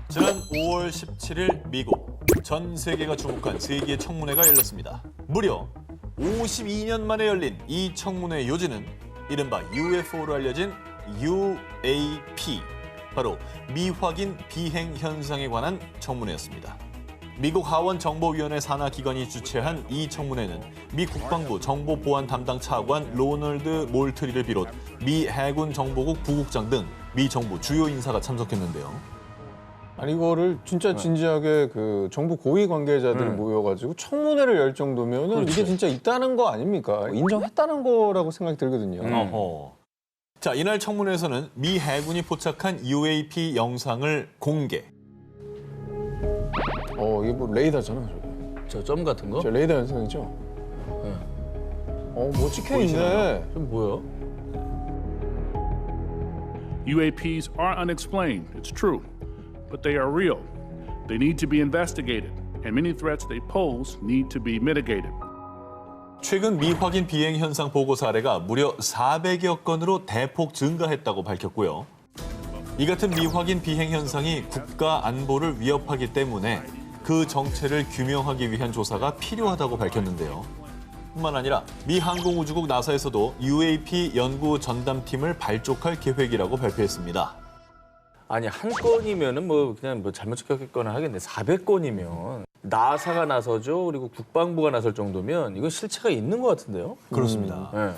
지난 5월 17일 미국 전 세계가 주목한 세계의 청문회가 열렸습니다. 무려 52년 만에 열린 이 청문회의 요지는 이른바 UFO로 알려진 UAP, 바로 미확인 비행 현상에 관한 청문회였습니다. 미국 하원 정보위원회 산하 기관이 주최한 이 청문회는 미 국방부 정보보안 담당 차관 로널드 몰트리를 비롯 미 해군 정보국 부국장 등 미 정부 주요 인사가 참석했는데요. 아니 이거를 진짜 진지하게 그 정부 고위 관계자들 모여가지고 청문회를 열 정도면은 이게 진짜 있다는 거 아닙니까? 인정했다는 거라고 생각이 들거든요. 어허. 자, 이날 청문회에서는 미 해군이 포착한 UAP 영상을 공개. 이게 뭐 레이더잖아, 저게. 저 점 같은 거? 저 레이더 현상이죠? 네. 뭐 찍혀 보이시나요? 있네. 좀 뭐야? UAPs are unexplained, it's true, but they are real. They need to be investigated, and many threats they pose need to be mitigated. 최근 미확인 비행 현상 보고 사례가 무려 400여 건으로 대폭 증가했다고 밝혔고요. 이 같은 미확인 비행 현상이 국가 안보를 위협하기 때문에 그 정체를 규명하기 위한 조사가 필요하다고 밝혔는데요. 뿐만 아니라 미 항공우주국 나사에서도 UAP 연구 전담팀을 발족할 계획이라고 발표했습니다. 아니 한 건이면은 뭐 그냥 뭐 잘못 찍혔거나 하겠네. 400건이면 나사가 나서죠. 그리고 국방부가 나설 정도면 이건 실체가 있는 것 같은데요? 그렇습니다. 네.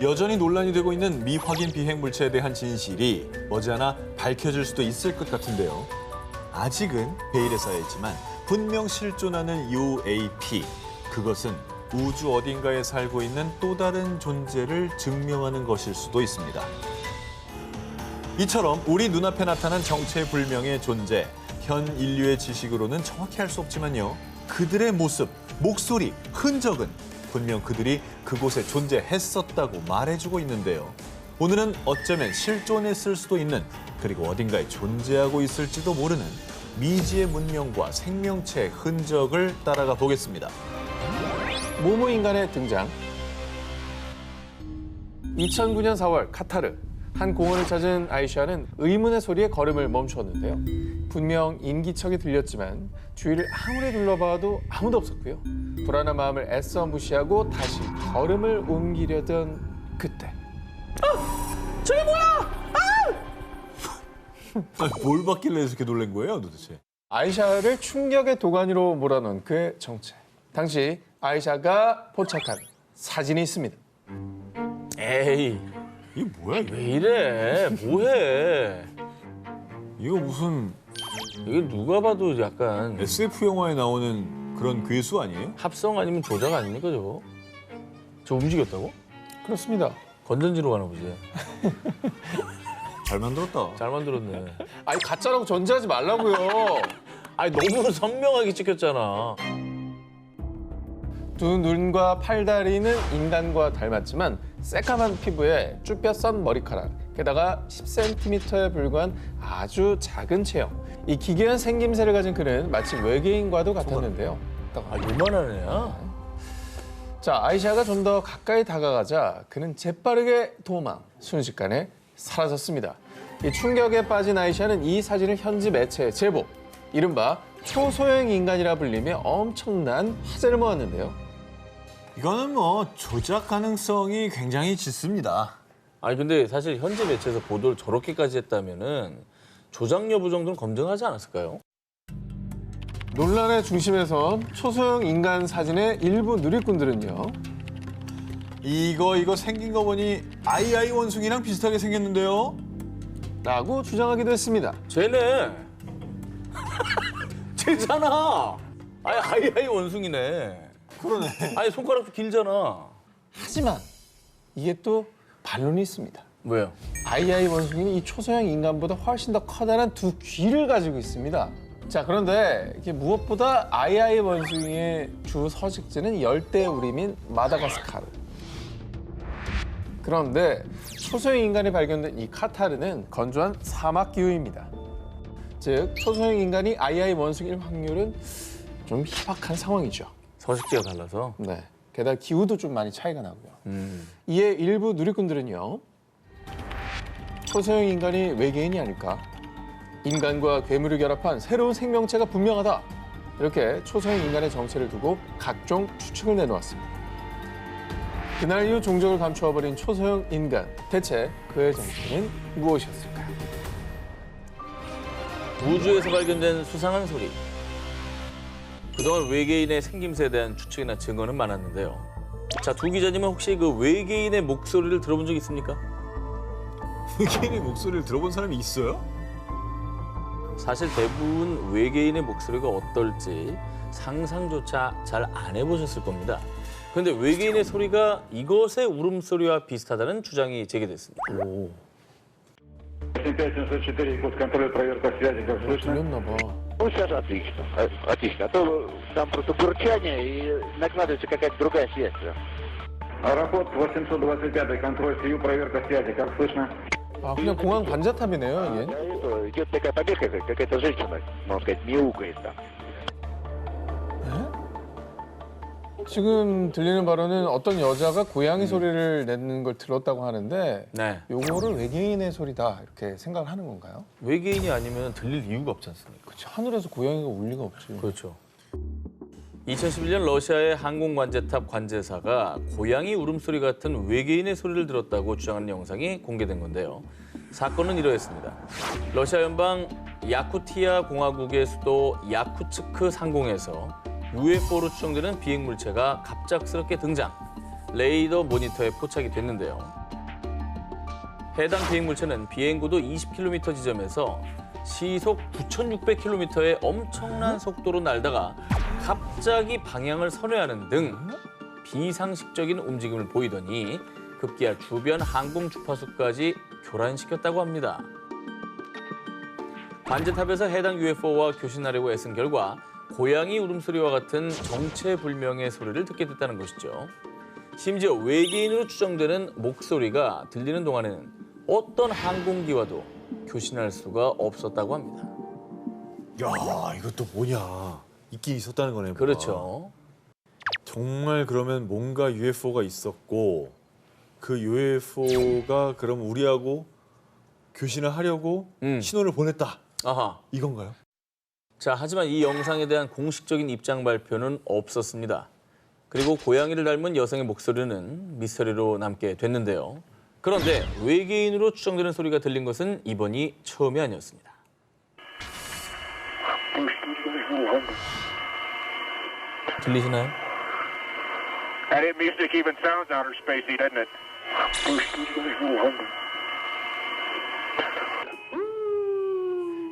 여전히 논란이 되고 있는 미확인 비행 물체에 대한 진실이 머지않아 밝혀질 수도 있을 것 같은데요. 아직은 베일에 쌓여있지만 분명 실존하는 UAP, 그것은 우주 어딘가에 살고 있는 또 다른 존재를 증명하는 것일 수도 있습니다. 이처럼 우리 눈앞에 나타난 정체불명의 존재, 현 인류의 지식으로는 정확히 알 수 없지만요. 그들의 모습, 목소리, 흔적은 분명 그들이 그곳에 존재했었다고 말해주고 있는데요. 오늘은 어쩌면 실존했을 수도 있는, 그리고 어딘가에 존재하고 있을지도 모르는 미지의 문명과 생명체의 흔적을 따라가 보겠습니다. 모모 인간의 등장. 2009년 4월 카타르. 한 공원을 찾은 아이샤는 의문의 소리에 걸음을 멈추었는데요. 분명 인기척이 들렸지만 주위를 아무리 둘러봐도 아무도 없었고요. 불안한 마음을 애써 무시하고 다시 걸음을 옮기려던 그때. 저게 뭐야? 아니, 뭘 봤길래 이렇게 놀란 거예요, 도대체? 아이샤를 충격의 도가니로 몰아넣은 그의 정체. 당시 아이샤가 포착한 사진이 있습니다. 에이 이게 뭐야, 이게? 왜 이래? 뭐해? 이거 무슨 이게 누가 봐도 약간 SF 영화에 나오는 그런 괴수 아니에요? 합성 아니면 조작 아닙니까 저거? 저 움직였다고? 그렇습니다. 건전지로 가나 보지. 잘 만들었다. 잘 만들었네. 아니 가짜라고 전제하지 말라고요. 아니 너무 선명하게 찍혔잖아. 두 눈과 팔다리는 인간과 닮았지만 새까만 피부에 쭈뼛 썬 머리카락, 게다가 10cm에 불과한 아주 작은 체형. 이 기괴한 생김새를 가진 그는 마치 외계인과도 같았는데요. 아 요만한 애야? 자, 아이샤가 좀 더 가까이 다가가자 그는 재빠르게 도망, 순식간에 사라졌습니다. 이 충격에 빠진 아이샤는 이 사진을 현지 매체에 제보, 이른바 초소형 인간이라 불리며 엄청난 화제를 모았는데요. 이거는 뭐 조작 가능성이 굉장히 짙습니다. 아니 근데 사실 현지 매체에서 보도를 저렇게까지 했다면은 조작 여부 정도는 검증하지 않았을까요? 논란의 중심에선 초소형 인간 사진의 일부 누리꾼들은요. 이거 생긴 거 보니 아이아이 원숭이랑 비슷하게 생겼는데요? 라고 주장하기도 했습니다. 쟤네. 쟤잖아. 아니 아이아이 원숭이네. 그러네. 아니 손가락도 길잖아. 하지만 이게 또 반론이 있습니다. 왜요? 아이아이 원숭이는 이 초소형 인간보다 훨씬 더 커다란 두 귀를 가지고 있습니다. 자, 그런데 이게 무엇보다 아이아이 원숭이의 주 서식지는 열대우림인 마다가스카르. 그런데 초소형 인간이 발견된 이 카타르는 건조한 사막 기후입니다. 즉, 초소형 인간이 아이아이 원숭이일 확률은 좀 희박한 상황이죠. 서식지가 달라서. 네. 게다가 기후도 좀 많이 차이가 나고요. 이에 일부 누리꾼들은요. 초소형 인간이 외계인이 아닐까? 인간과 괴물을 결합한 새로운 생명체가 분명하다. 이렇게 초소형 인간의 정체를 두고 각종 추측을 내놓았습니다. 그날 이후 종적을 감추어버린 초소형 인간. 대체 그의 정체는 무엇이었을까요? 우주에서 발견된 수상한 소리. 그동안 외계인의 생김새에 대한 추측이나 증거는 많았는데요. 자, 두 기자님은 혹시 그 외계인의 목소리를 들어본 적 있습니까? 외계인의 목소리를 들어본 사람이 있어요? 사실 대부분 외계인의 목소리가 어떨지 상상조차 잘 안 해보셨을 겁니다. 그런데 외계인의 소리가 이것의 울음소리와 비슷하다는 주장이 제기됐습니다. 5704, код контроля, проверка связи, как слышно? 들렸나 봐. Ну, сейчас отлично, отлично. А то там просто бурчание и накладывается какая-то другая связь. Аэропорт 825, контроль СИЮ, проверка связи, как слышно? 아, 그냥 공항 관자탑이네요, Да, 이게. это, идет такая побега, какая-то женщина, можно сказать, мяукает там. 지금 들리는 바로는 어떤 여자가 고양이 소리를 내는 걸 들었다고 하는데 네. 요거를 외계인의 소리다 이렇게 생각을 하는 건가요? 외계인이 아니면 들릴 이유가 없지 않습니까? 그치, 하늘에서 고양이가 울 리가 없지. 그렇죠. 2011년 러시아의 항공관제탑 관제사가 고양이 울음소리 같은 외계인의 소리를 들었다고 주장하는 영상이 공개된 건데요. 사건은 이러했습니다. 러시아 연방 야쿠티아 공화국의 수도 야쿠츠크 상공에서 UFO로 추정되는 비행물체가 갑작스럽게 등장, 레이더 모니터에 포착이 됐는데요. 해당 비행물체는 비행고도 20km 지점에서 시속 9,600km의 엄청난 속도로 날다가 갑자기 방향을 선회하는 등 비상식적인 움직임을 보이더니 급기야 주변 항공 주파수까지 교란시켰다고 합니다. 관제탑에서 해당 UFO와 교신하려고 애쓴 결과 고양이 울음소리와 같은 정체불명의 소리를 듣게 됐다는 것이죠. 심지어 외계인으로 추정되는 목소리가 들리는 동안에는 어떤 항공기와도 교신할 수가 없었다고 합니다. 야, 이것도 뭐냐. 있긴 있었다는 거네. 뭐가. 그렇죠. 정말 그러면 뭔가 UFO가 있었고 그 UFO가 그럼 우리하고 교신을 하려고 신호를 보냈다. 아하. 이건가요? 자, 하지만 이 영상에 대한 공식적인 입장 발표는 없었습니다. 그리고 고양이를 닮은 여성의 목소리는 미스터리로 남게 됐는데요. 그런데 외계인으로 추정되는 소리가 들린 것은 이번이 처음이 아니었습니다. 들리시나요? That music even sounds outer spacey, doesn't it?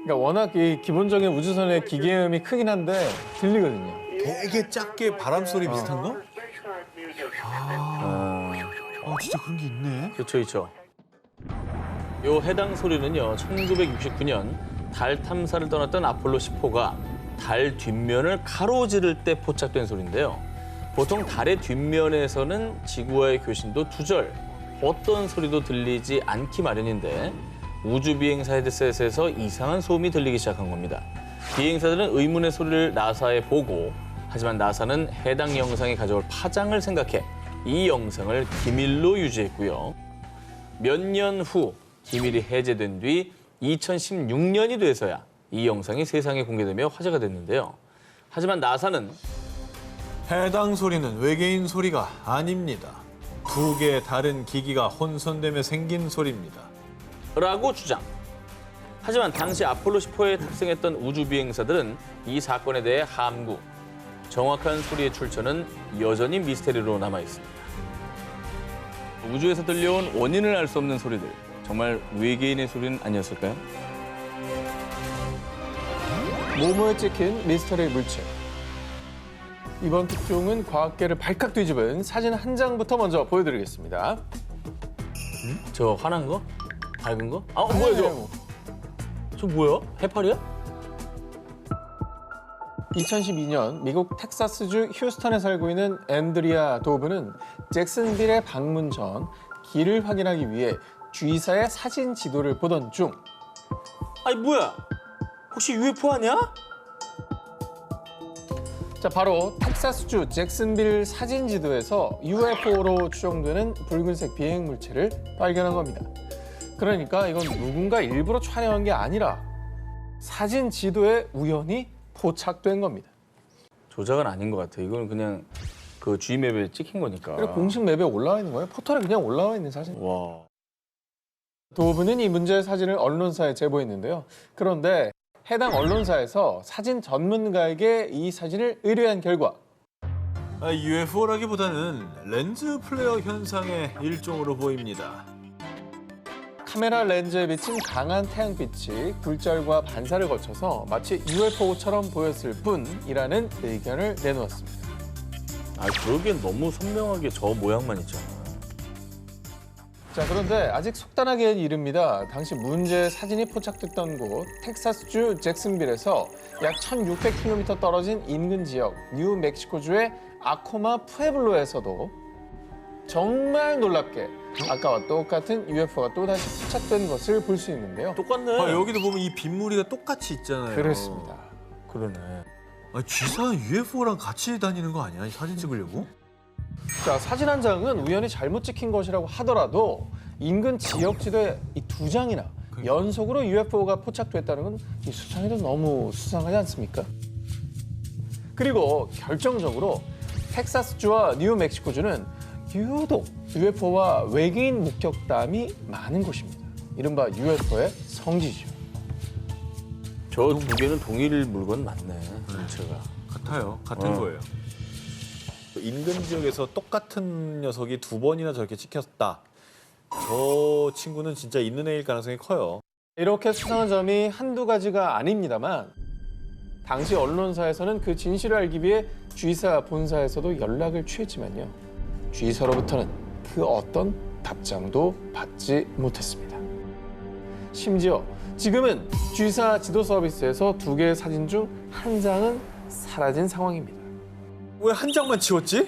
그러니까 워낙 이 기본적인 우주선의 기계음이 크긴 한데 들리거든요. 되게 작게 바람 소리 비슷한 거? 진짜 그런 게 있네. 그렇죠, 그렇죠. 요 해당 소리는요, 1969년 달 탐사를 떠났던 아폴로 10호가 달 뒷면을 가로지를 때 포착된 소리인데요. 보통 달의 뒷면에서는 지구와의 교신도 두절, 어떤 소리도 들리지 않기 마련인데 우주 비행사 헤드셋에서 이상한 소음이 들리기 시작한 겁니다. 비행사들은 의문의 소리를 나사에 보고, 하지만 나사는 해당 영상에 가져올 파장을 생각해 이 영상을 기밀로 유지했고요. 몇 년 후 기밀이 해제된 뒤 2016년이 돼서야 이 영상이 세상에 공개되며 화제가 됐는데요. 하지만 나사는 해당 소리는 외계인 소리가 아닙니다. 두 개의 다른 기기가 혼선되며 생긴 소리입니다. 라고 주장. 하지만 당시 아폴로 10호에 탑승했던 우주 비행사들은 이 사건에 대해 함구. 정확한 소리의 출처는 여전히 미스테리로 남아 있습니다. 우주에서 들려온 원인을 알 수 없는 소리들. 정말 외계인의 소리는 아니었을까요? 모모에 찍힌 미스터리 물체. 이번 특종은 과학계를 발칵 뒤집은 사진 한 장부터 먼저 보여드리겠습니다. 저 환한 거? 밝은 거? 아, 뭐야 저? 저 뭐야? 해파리야? 2012년 미국 텍사스주 휴스턴에 살고 있는 앤드리아 도브는 잭슨빌에 방문 전 길을 확인하기 위해 주의사의 사진 지도를 보던 중 아니 뭐야? 혹시 UFO 아니야? 자, 바로 텍사스주 잭슨빌 사진 지도에서 UFO로 추정되는 붉은색 비행 물체를 발견한 겁니다. 그러니까 이건 누군가 일부러 촬영한 게 아니라 사진 지도에 우연히 포착된 겁니다. 조작은 아닌 것 같아. 이건 그냥 그 G맵에 찍힌 거니까. 그리고 공식 맵에 올라와 있는 거예요. 포털에 그냥 올라와 있는 사진. 와. 도부는 이 문제의 사진을 언론사에 제보했는데요. 그런데 해당 언론사에서 사진 전문가에게 이 사진을 의뢰한 결과 UFO라기보다는 렌즈 플레어 현상의 일종으로 보입니다. 카메라 렌즈에 비친 강한 태양빛이 굴절과 반사를 거쳐서 마치 UFO처럼 보였을 뿐이라는 의견을 내놓았습니다. 아, 그러기엔 너무 선명하게 저 모양만 있잖아. 자, 그런데 아직 속단하기엔 이릅니다. 당시 문제의 사진이 포착됐던 곳 텍사스주 잭슨빌에서 약 1,600km 떨어진 인근 지역 뉴멕시코주의 아코마 푸에블로에서도 정말 놀랍게 아까와 똑같은 UFO가 또다시 포착된 것을 볼 수 있는데요. 똑같네. 여기도 보면 이 빗무리가 똑같이 있잖아요. 그렇습니다. 그러네. 쥐사는 UFO랑 같이 다니는 거 아니야? 이 사진 찍으려고? 자, 사진 한 장은 우연히 잘못 찍힌 것이라고 하더라도 인근 지역 지도에 이 2장이나 연속으로 UFO가 포착됐다는 건 이 수상해도 너무 수상하지 않습니까? 그리고 결정적으로 텍사스주와 뉴멕시코주는 유독 UFO와 외계인 목격담이 많은 곳입니다. 이른바 UFO의 성지죠. 저 두 개는 동일 물건 맞네. 물체가. 같아요. 같은 거예요. 인근 지역에서 똑같은 녀석이 2번이나 저렇게 찍혔다. 저 친구는 진짜 있는 애일 가능성이 커요. 이렇게 수상한 점이 한두 가지가 아닙니다만 당시 언론사에서는 그 진실을 알기 위해 G사 본사에서도 연락을 취했지만요. G사로부터는 그 어떤 답장도 받지 못했습니다. 심지어 지금은 G사 지도 서비스에서 2개의 사진 중 한 장은 사라진 상황입니다. 왜 한 장만 치웠지?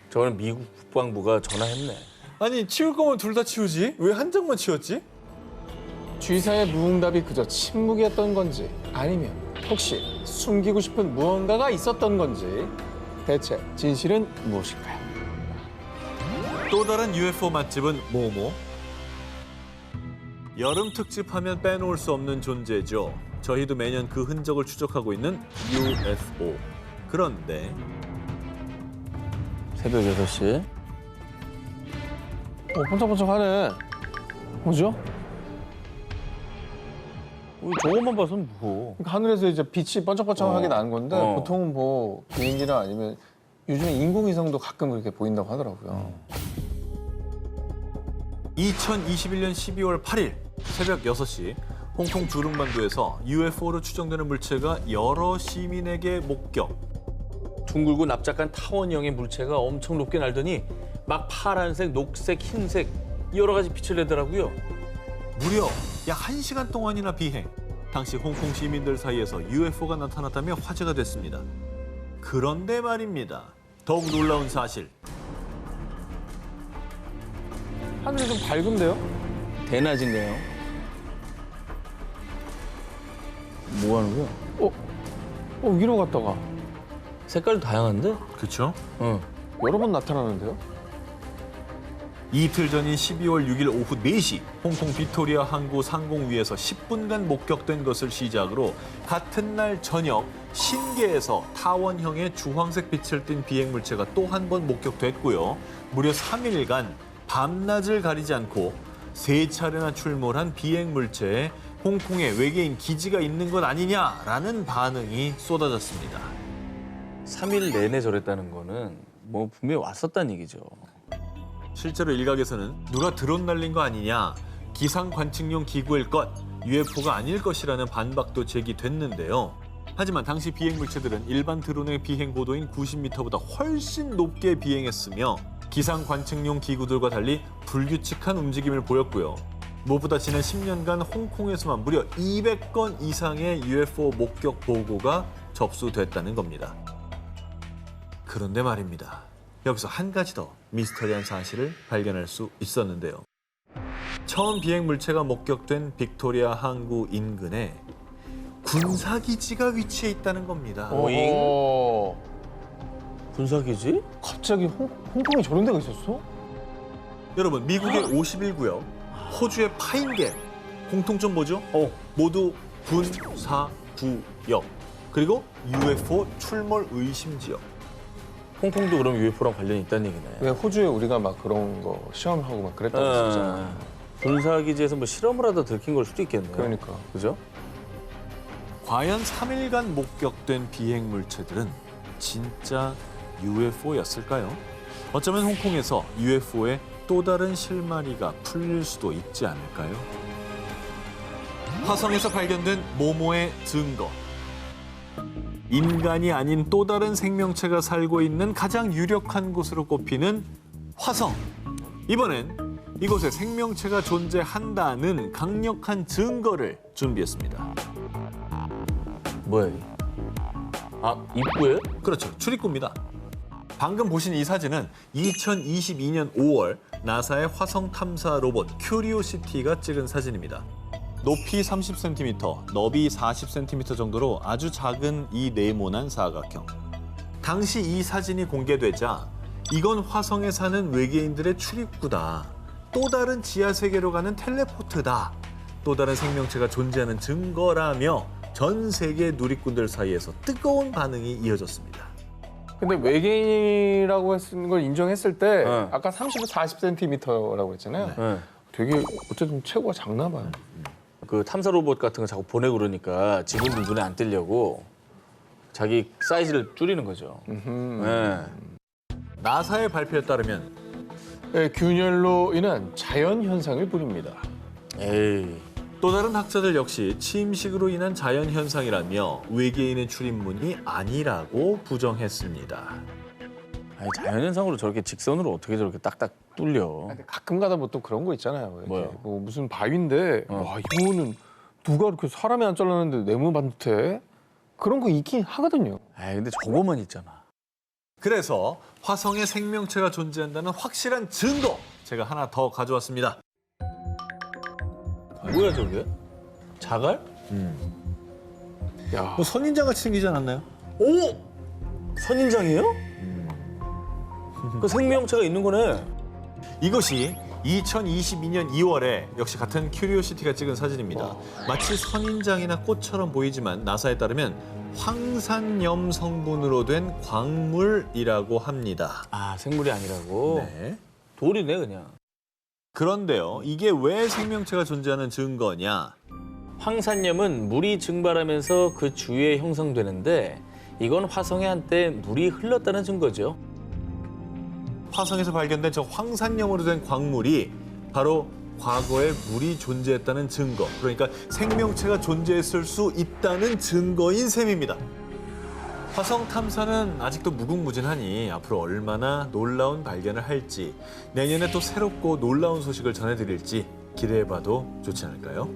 저거는 미국 국방부가 전화했네. 아니 치울 거면 둘 다 치우지. 왜 한 장만 치웠지? G사의 무응답이 그저 침묵이었던 건지 아니면 혹시 숨기고 싶은 무언가가 있었던 건지 대체 진실은 무엇일까요? 또 다른 UFO 맛집은 뭐뭐? 여름 특집하면 빼놓을 수 없는 존재죠. 저희도 매년 그 흔적을 추적하고 있는 UFO. 그런데 새벽 6시. 번쩍번쩍하네. 뭐죠? 저것만 봐서는 뭐. 그러니까 하늘에서 이제 빛이 번쩍번쩍하게 나는 건데 보통은 뭐 비행기나 아니면 요즘에 인공위성도 가끔 그렇게 보인다고 하더라고요. 2021년 12월 8일 새벽 6시 홍콩 주름반도에서 UFO로 추정되는 물체가 여러 시민에게 목격. 둥글고 납작한 타원형의 물체가 엄청 높게 날더니 막 파란색, 녹색, 흰색 여러 가지 빛을 내더라고요. 무려 약 1시간 동안이나 비행. 당시 홍콩 시민들 사이에서 UFO가 나타났다며 화제가 됐습니다. 그런데 말입니다. 더욱 놀라운 사실. 하늘이 좀 밝은데요? 대낮인가요? 뭐 하는 거야? 위로 갔다가 색깔도 다양한데? 그렇죠? 응. 여러 번 나타나는데요? 이틀 전인 12월 6일 오후 4시 홍콩 빅토리아 항구 상공 위에서 10분간 목격된 것을 시작으로 같은 날 저녁 신계에서 타원형의 주황색 빛을 띤 비행 물체가 또 한 번 목격됐고요. 무려 3일간 밤낮을 가리지 않고 3차례나 출몰한 비행 물체에 홍콩에 외계인 기지가 있는 것 아니냐라는 반응이 쏟아졌습니다. 3일 내내 저랬다는 거는 뭐 분명히 왔었다는 얘기죠. 실제로 일각에서는 누가 드론 날린 거 아니냐, 기상 관측용 기구일 것, UFO가 아닐 것이라는 반박도 제기됐는데요. 하지만 당시 비행 물체들은 일반 드론의 비행 고도인 90m보다 훨씬 높게 비행했으며 기상 관측용 기구들과 달리 불규칙한 움직임을 보였고요. 무엇보다 지난 10년간 홍콩에서만 무려 200건 이상의 UFO 목격 보고가 접수됐다는 겁니다. 그런데 말입니다. 여기서 한 가지 더 미스터리한 사실을 발견할 수 있었는데요. 처음 비행 물체가 목격된 빅토리아 항구 인근에 군사기지가 위치해 있다는 겁니다. 오잉? 군사기지? 갑자기 홍콩에 저런 데가 있었어? 여러분, 미국의 51구역, 호주의 파인겟, 공통점 뭐죠? 모두 군사 구역 그리고 UFO 출몰 의심 지역. 홍콩도 그럼 UFO랑 관련이 있다는 얘기네. 왜 호주에 우리가 막 그런 거 시험하고 막 그랬다고 했었잖아. 군사기지에서 뭐 실험을 하다 들킨 걸 수도 있겠네요. 그러니까. 그죠? 과연 3일간 목격된 비행 물체들은 진짜 UFO였을까요? 어쩌면 홍콩에서 UFO의 또 다른 실마리가 풀릴 수도 있지 않을까요? 화성에서 발견된 모모의 증거. 인간이 아닌 또 다른 생명체가 살고 있는 가장 유력한 곳으로 꼽히는 화성. 이번엔 이곳에 생명체가 존재한다는 강력한 증거를 준비했습니다. 뭐야 이게? 아, 입구예요? 그렇죠. 출입구입니다. 방금 보신 이 사진은 2022년 5월 나사의 화성 탐사 로봇 큐리오시티가 찍은 사진입니다. 높이 30cm, 너비 40cm 정도로 아주 작은 이 네모난 사각형. 당시 이 사진이 공개되자 이건 화성에 사는 외계인들의 출입구다. 또 다른 지하 세계로 가는 텔레포트다. 또 다른 생명체가 존재하는 증거라며 전 세계 누리꾼들 사이에서 뜨거운 반응이 이어졌습니다. 근데 외계인이라고 했는 걸 인정했을 때 네. 아까 30에서 40cm라고 했잖아요. 네. 되게 어쨌든 체구가 작나 봐요. 그 탐사 로봇 같은 거 자꾸 보내고 그러니까 직원들 눈에 안 띄려고 자기 사이즈를 줄이는 거죠. 네. 나사의 발표에 따르면 네, 균열로 인한 자연 현상을 부릅니다. 에이. 또 다른 학자들 역시 침식으로 인한 자연 현상이라며 외계인의 출입문이 아니라고 부정했습니다. 아니, 자연현상으로 저렇게 직선으로 어떻게 저렇게 딱딱 뚫려. 근데 가끔가다 뭐 또 그런 거 있잖아요. 이렇게 뭐요? 뭐 무슨 바위인데 와 이거는 누가 이렇게 사람이 안 잘랐는데 네모 반듯해? 그런 거 있긴 하거든요. 아이, 근데 저거만 있잖아. 그래서 화성에 생명체가 존재한다는 확실한 증거 제가 하나 더 가져왔습니다. 뭐야 저게? 자갈? 야, 뭐 선인장 같이 생기지 않았나요? 오! 선인장이에요? 그 생명체가 있는 거네. 이것이 2022년 2월에 역시 같은 큐리오시티가 찍은 사진입니다. 마치 선인장이나 꽃처럼 보이지만 나사에 따르면 황산염 성분으로 된 광물이라고 합니다. 아, 생물이 아니라고? 네. 돌이네 그냥. 그런데요, 이게 왜 생명체가 존재하는 증거냐? 황산염은 물이 증발하면서 그 주위에 형성되는데 이건 화성에 한때 물이 흘렀다는 증거죠. 화성에서 발견된 저 황산염으로 된 광물이 바로 과거에 물이 존재했다는 증거, 그러니까 생명체가 존재했을 수 있다는 증거인 셈입니다. 화성 탐사는 아직도 무궁무진하니 앞으로 얼마나 놀라운 발견을 할지, 내년에 또 새롭고 놀라운 소식을 전해드릴지 기대해봐도 좋지 않을까요?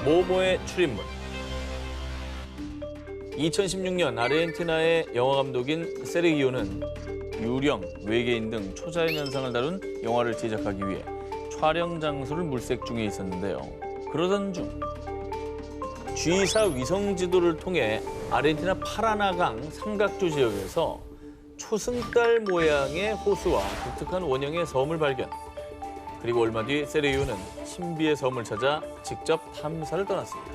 모모의 출입문. 2016년 아르헨티나의 영화 감독인 세르기오는 유령, 외계인 등 초자연 현상을 다룬 영화를 제작하기 위해 촬영 장소를 물색 중에 있었는데요. 그러던 중 G사 위성 지도를 통해 아르헨티나 파라나강 삼각조 지역에서 초승달 모양의 호수와 독특한 원형의 섬을 발견. 그리고 얼마 뒤 세르기오는 신비의 섬을 찾아 직접 탐사를 떠났습니다.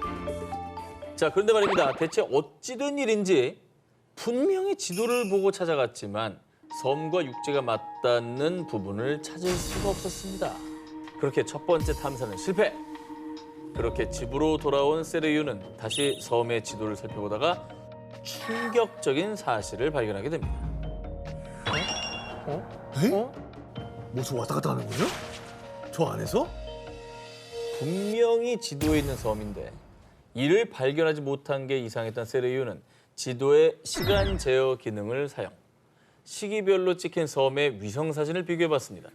자, 그런데 말입니다. 대체 어찌 된 일인지 분명히 지도를 보고 찾아갔지만 섬과 육지가 맞닿는 부분을 찾을 수가 없었습니다. 그렇게 첫 번째 탐사는 실패. 그렇게 집으로 돌아온 세르유는 다시 섬의 지도를 살펴보다가 충격적인 사실을 발견하게 됩니다. 뭐 저 왔다 갔다 하는 거죠? 저 안에서? 분명히 지도에 있는 섬인데 이를 발견하지 못한 게 이상했던 세르유는 지도의 시간 제어 기능을 사용. 시기별로 찍힌 섬의 위성 사진을 비교해봤습니다.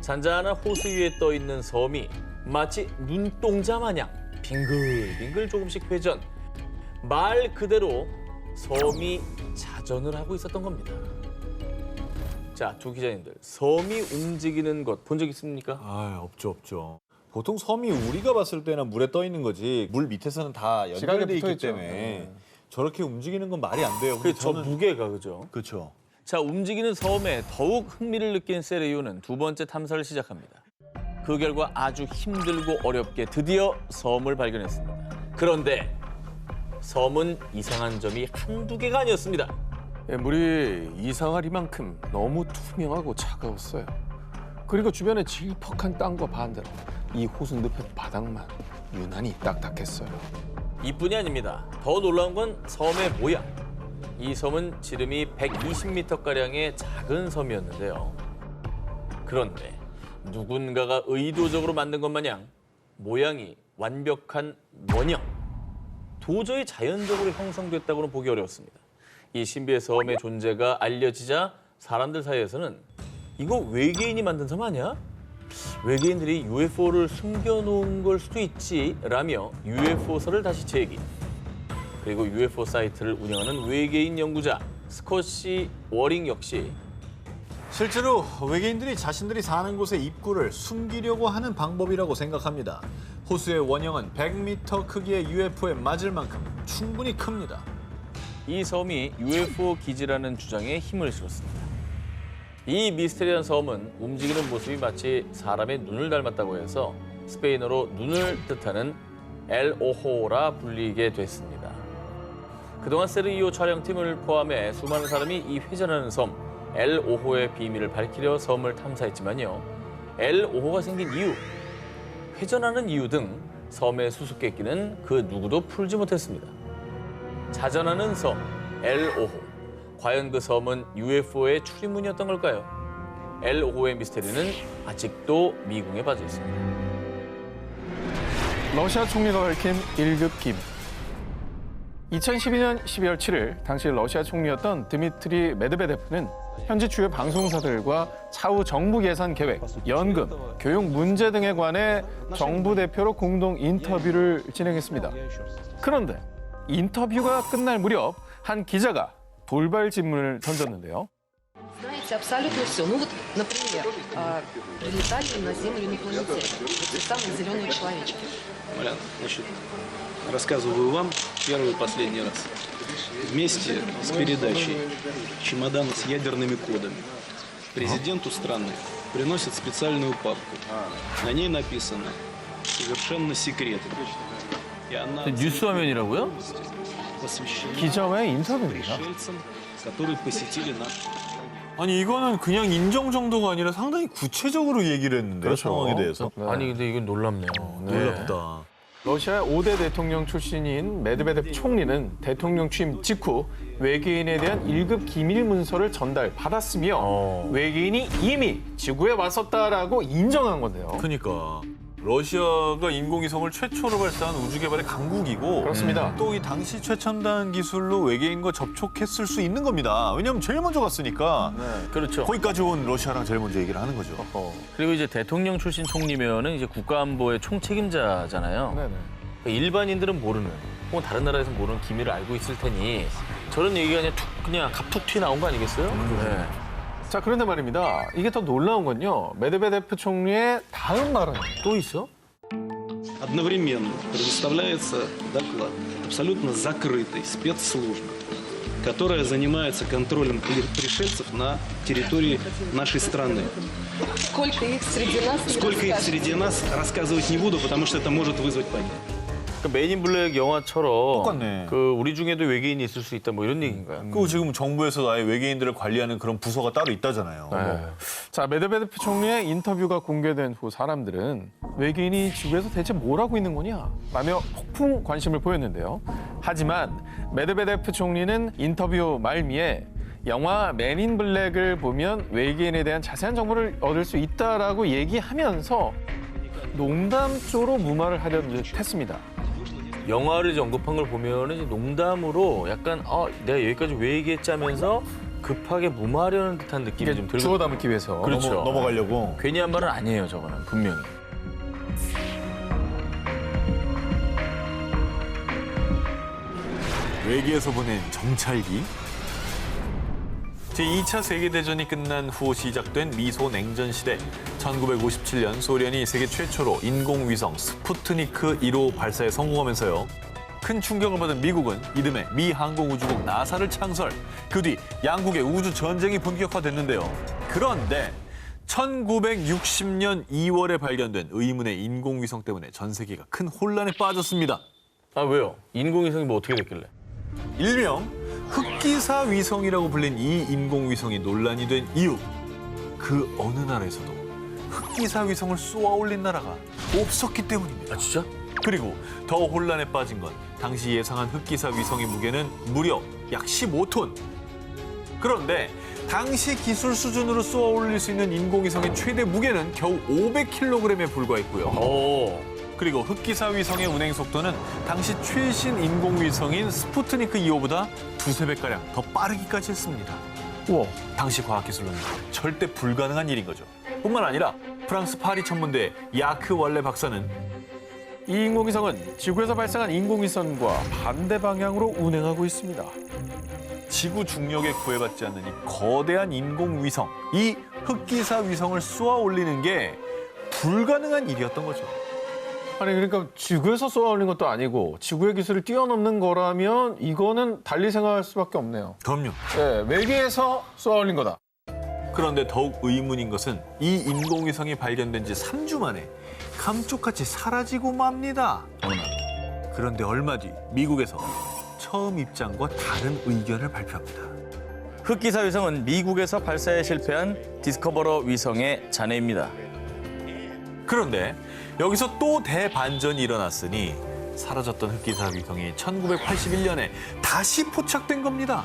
잔잔한 호수 위에 떠 있는 섬이 마치 눈동자 마냥 빙글빙글 조금씩 회전. 말 그대로 섬이 자전을 하고 있었던 겁니다. 자, 두 기자님들, 섬이 움직이는 것 본 적 있습니까? 아, 없죠. 보통 섬이 우리가 봤을 때는 물에 떠 있는 거지 물 밑에서는 다 지각에 연결돼 있기 붙어있죠. 때문에 저렇게 움직이는 건 말이 안 돼요. 그 저 무게가 그죠? 그렇죠. 자, 움직이는 섬에 더욱 흥미를 느낀 세르유는 두 번째 탐사를 시작합니다. 그 결과 아주 힘들고 어렵게 드디어 섬을 발견했습니다. 그런데 섬은 이상한 점이 한두 개가 아니었습니다. 예, 물이 이상하리만큼 너무 투명하고 차가웠어요. 그리고 주변에 질퍽한 땅과 반대로 이 호수 늪의 바닥만 유난히 딱딱했어요. 이뿐이 아닙니다. 더 놀라운 건 섬의 모양. 이 섬은 지름이 120m가량의 작은 섬이었는데요. 그런데 누군가가 의도적으로 만든 것 마냥 모양이 완벽한 원형. 도저히 자연적으로 형성됐다고는 보기 어려웠습니다. 이 신비의 섬의 존재가 알려지자 사람들 사이에서는 이거 외계인이 만든 섬 아니야? 외계인들이 UFO를 숨겨놓은 걸 수도 있지라며 UFO설을 다시 제기. 그리고 UFO 사이트를 운영하는 외계인 연구자 스콧시 워링 역시 실제로 외계인들이 자신들이 사는 곳의 입구를 숨기려고 하는 방법이라고 생각합니다. 호수의 원형은 100m 크기의 UFO에 맞을 만큼 충분히 큽니다. 이 섬이 UFO 기지라는 주장에 힘을 실었습니다. 이 미스테리한 섬은 움직이는 모습이 마치 사람의 눈을 닮았다고 해서 스페인어로 눈을 뜻하는 엘 오호라 불리게 됐습니다. 그동안 세르기오 촬영팀을 포함해 수많은 사람이 이 회전하는 섬 엘 오호의 비밀을 밝히려 섬을 탐사했지만요. 엘 오호가 생긴 이유, 회전하는 이유 등 섬의 수수께끼는 그 누구도 풀지 못했습니다. 자전하는 섬 엘 오호. 과연 그 섬은 UFO의 출입문이었던 걸까요? 엘 오호의 미스테리는 아직도 미궁에 빠져 있습니다. 러시아 총리가 밝힌 1급 기밀. 2012년 12월 7일 당시 러시아 총리였던 드미트리 메드베데프는 현지 주요 방송사들과 차후 정부 예산 계획, 연금, 교육 문제 등에 관해 정부 대표로 공동 인터뷰를 진행했습니다. 그런데 인터뷰가 끝날 무렵 한 기자가 돌발 질문을 던졌는데요. Знаете абсолютно все. Ну вот, например, прилетали на Землю инопланетяне. Вот те самые зеленые человечки. Малян, значит, рассказываю вам первый и последний раз. Вместе с передачей чемодана с ядерными кодами президенту страны приносят специальную папку. На ней написано «Совершенно секретно». И она 뉴스 화면이라고요? посвящена 기자와의 인터뷰입니다. пришельцам, которые посетили наш. 아니 이거는 그냥 인정 정도가 아니라 상당히 구체적으로 얘기를 했는데요. 상황에 대해서. 네. 아니 근데 이건 놀랍네요. 네. 놀랍다. 러시아 5대 대통령 출신인 메드베데프 총리는 대통령 취임 직후 외계인에 대한 1급 기밀 문서를 전달받았으며 외계인이 이미 지구에 왔었다라고 인정한 건데요. 그러니까 러시아가 인공위성을 최초로 발사한 우주 개발의 강국이고 그렇습니다. 또 이 당시 최첨단 기술로 외계인과 접촉했을 수 있는 겁니다. 왜냐하면 제일 먼저 갔으니까 그렇죠. 거기까지 온 러시아랑 제일 먼저 얘기를 하는 거죠. 그리고 이제 대통령 출신 총리면은 이제 국가안보의 총책임자잖아요. 네네. 그러니까 일반인들은 모르는, 혹은 다른 나라에서 모르는 기밀을 알고 있을 테니 저런 얘기가 그냥 갑툭 튀 나온 거 아니겠어요? 네. 자, 그런데 말입니다. 이게 더 놀라운 건요. 메드베데프 총리의 다음 말은 또 있어? Одновременно предоставляется доклад абсолютно закрытой спецслужбы, которая занимается контролем пришельцев на территории нашей страны. Сколько их среди нас? не Сколько их расскажете. среди нас, рассказывать не буду, потому что это может вызвать панику. 그러니까 메인 블랙 영화처럼 똑같네. 그 우리 중에도 외계인이 있을 수 있다 뭐 이런 얘기인가요? 그리고 지금 정부에서 아예 외계인들을 관리하는 그런 부서가 따로 있다잖아요. 네. 자, 메드베데프 총리의 인터뷰가 공개된 후 사람들은 외계인이 지구에서 대체 뭘 하고 있는 거냐? 라며 폭풍 관심을 보였는데요. 하지만 메드베데프 총리는 인터뷰 말미에 영화 맨 인 블랙을 보면 외계인에 대한 자세한 정보를 얻을 수 있다라고 얘기하면서 농담조로 무마를 하려는 듯 했습니다. 영화를 이제 언급한 걸 보면은 이제 농담으로 약간 내가 여기까지 왜 얘기했지 하면서 급하게 무마하려는 듯한 느낌이 좀 들고 주워 담기 위해서. 그렇죠. 넘어가려고. 괜히 한 말은 아니에요, 저거는 분명히. 외계에서 보낸 정찰기. 제2차 세계대전이 끝난 후 시작된 미소 냉전 시대. 1957년 소련이 세계 최초로 인공위성 스푸트니크 1호 발사에 성공하면서요. 큰 충격을 받은 미국은 이듬해 미 항공우주국 나사를 창설. 그 뒤 양국의 우주 전쟁이 본격화됐는데요. 그런데 1960년 2월에 발견된 의문의 인공위성 때문에 전 세계가 큰 혼란에 빠졌습니다. 아 왜요? 인공위성이 뭐 어떻게 됐길래? 일명 흑기사 위성이라고 불린 이 인공위성이 논란이 된 이유. 그 어느 나라에서도 흑기사 위성을 쏘아 올린 나라가 없었기 때문입니다. 아 진짜? 그리고 더 혼란에 빠진 건 당시 예상한 흑기사 위성의 무게는 무려 약 15톤. 그런데 당시 기술 수준으로 쏘아 올릴 수 있는 인공위성의 최대 무게는 겨우 500kg에 불과했고요. 오. 그리고 흑기사 위성의 운행 속도는 당시 최신 인공위성인 스푸트니크 2호보다 두세 배가량 더 빠르기까지 했습니다. 우와. 당시 과학기술로는 절대 불가능한 일인 거죠. 뿐만 아니라 프랑스 파리 천문대의 야크 월레 박사는 이 인공위성은 지구에서 발생한 인공위성과 반대 방향으로 운행하고 있습니다. 지구 중력에 구애받지 않는 이 거대한 인공위성, 이 흑기사 위성을 쏘아 올리는 게 불가능한 일이었던 거죠. 아니 그러니까 지구에서 쏘아 올린 것도 아니고 지구의 기술을 뛰어넘는 거라면 이거는 달리 생각할 수밖에 없네요. 그럼요. 네, 외계에서 쏘아 올린 거다. 그런데 더욱 의문인 것은 이 인공위성이 발견된 지 3주 만에 감쪽같이 사라지고 맙니다. 그런데 얼마 뒤 미국에서 처음 입장과 다른 의견을 발표합니다. 흑기사 위성은 미국에서 발사에 실패한 디스커버러 위성의 잔해입니다. 그런데 여기서 또 대반전이 일어났으니 사라졌던 흑기사 위성이 1981년에 다시 포착된 겁니다.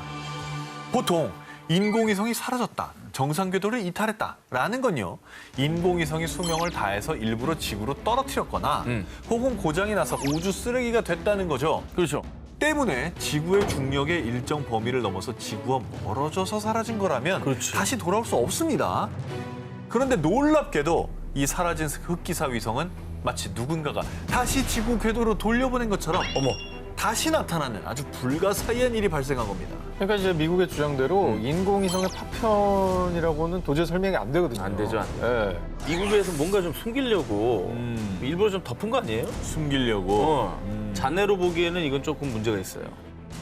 보통 인공위성이 사라졌다, 정상 궤도를 이탈했다라는 건요, 인공위성이 수명을 다해서 일부러 지구로 떨어뜨렸거나 혹은 고장이 나서 우주 쓰레기가 됐다는 거죠. 그렇죠. 때문에 지구의 중력의 일정 범위를 넘어서 지구와 멀어져서 사라진 거라면 그렇지. 다시 돌아올 수 없습니다. 그런데 놀랍게도 이 사라진 흑기사 위성은 마치 누군가가 다시 지구 궤도로 돌려보낸 것처럼 다시 나타나는 아주 불가사의한 일이 발생한 겁니다. 그러니까 이제 미국의 주장대로 인공위성의 파편이라고는 도저히 설명이 안 되거든요. 안 되죠, 안 네. 미국에서 뭔가 좀 숨기려고 일부러 좀 덮은 거 아니에요? 숨기려고. 잔해로 보기에는 이건 조금 문제가 있어요.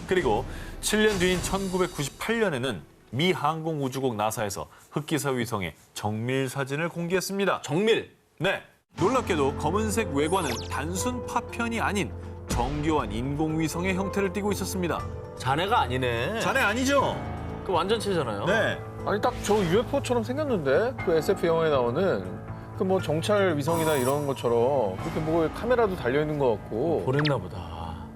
그리고 7년 뒤인 1998년에는 미 항공우주국 나사에서 흑기사 위성의 정밀 사진을 공개했습니다. 정밀. 네, 놀랍게도 검은색 외관은 단순 파편이 아닌 정교한 인공위성의 형태를 띠고 있었습니다. 잔해가 아니네. 자네 아니죠? 그 완전체잖아요. 네. 아니 딱 저 UFO처럼 생겼는데 그 SF 영화에 나오는 그 뭐 정찰 위성이나 이런 것처럼 그렇게 뭐 카메라도 달려 있는 것 같고. 보냈나 보다.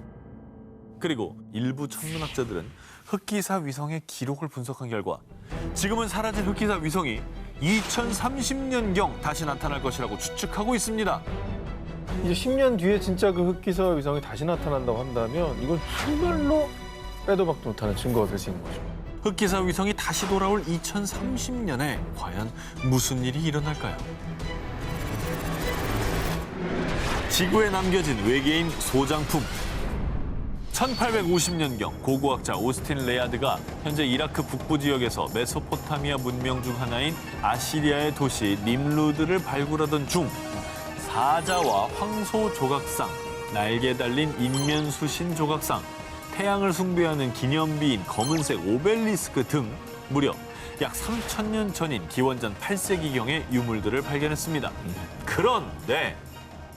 그리고 일부 천문학자들은 흑기사 위성의 기록을 분석한 결과 지금은 사라진 흑기사 위성이 2030년경 다시 나타날 것이라고 추측하고 있습니다. 이제 10년 뒤에 진짜 그 흑기사 위성이 다시 나타난다고 한다면 이건 정말로 빼도 박도 못하는 증거가 될 수 있는 거죠. 흑기사 위성이 다시 돌아올 2030년에 과연 무슨 일이 일어날까요? 지구에 남겨진 외계인 소장품. 1850년경 고고학자 오스틴 레아드가 현재 이라크 북부 지역에서 메소포타미아 문명 중 하나인 아시리아의 도시 림루드를 발굴하던 중 사자와 황소 조각상, 날개 달린 인면수신 조각상, 태양을 숭배하는 기념비인 검은색 오벨리스크 등 무려 약 3,000년 전인 기원전 8세기경의 유물들을 발견했습니다. 그런데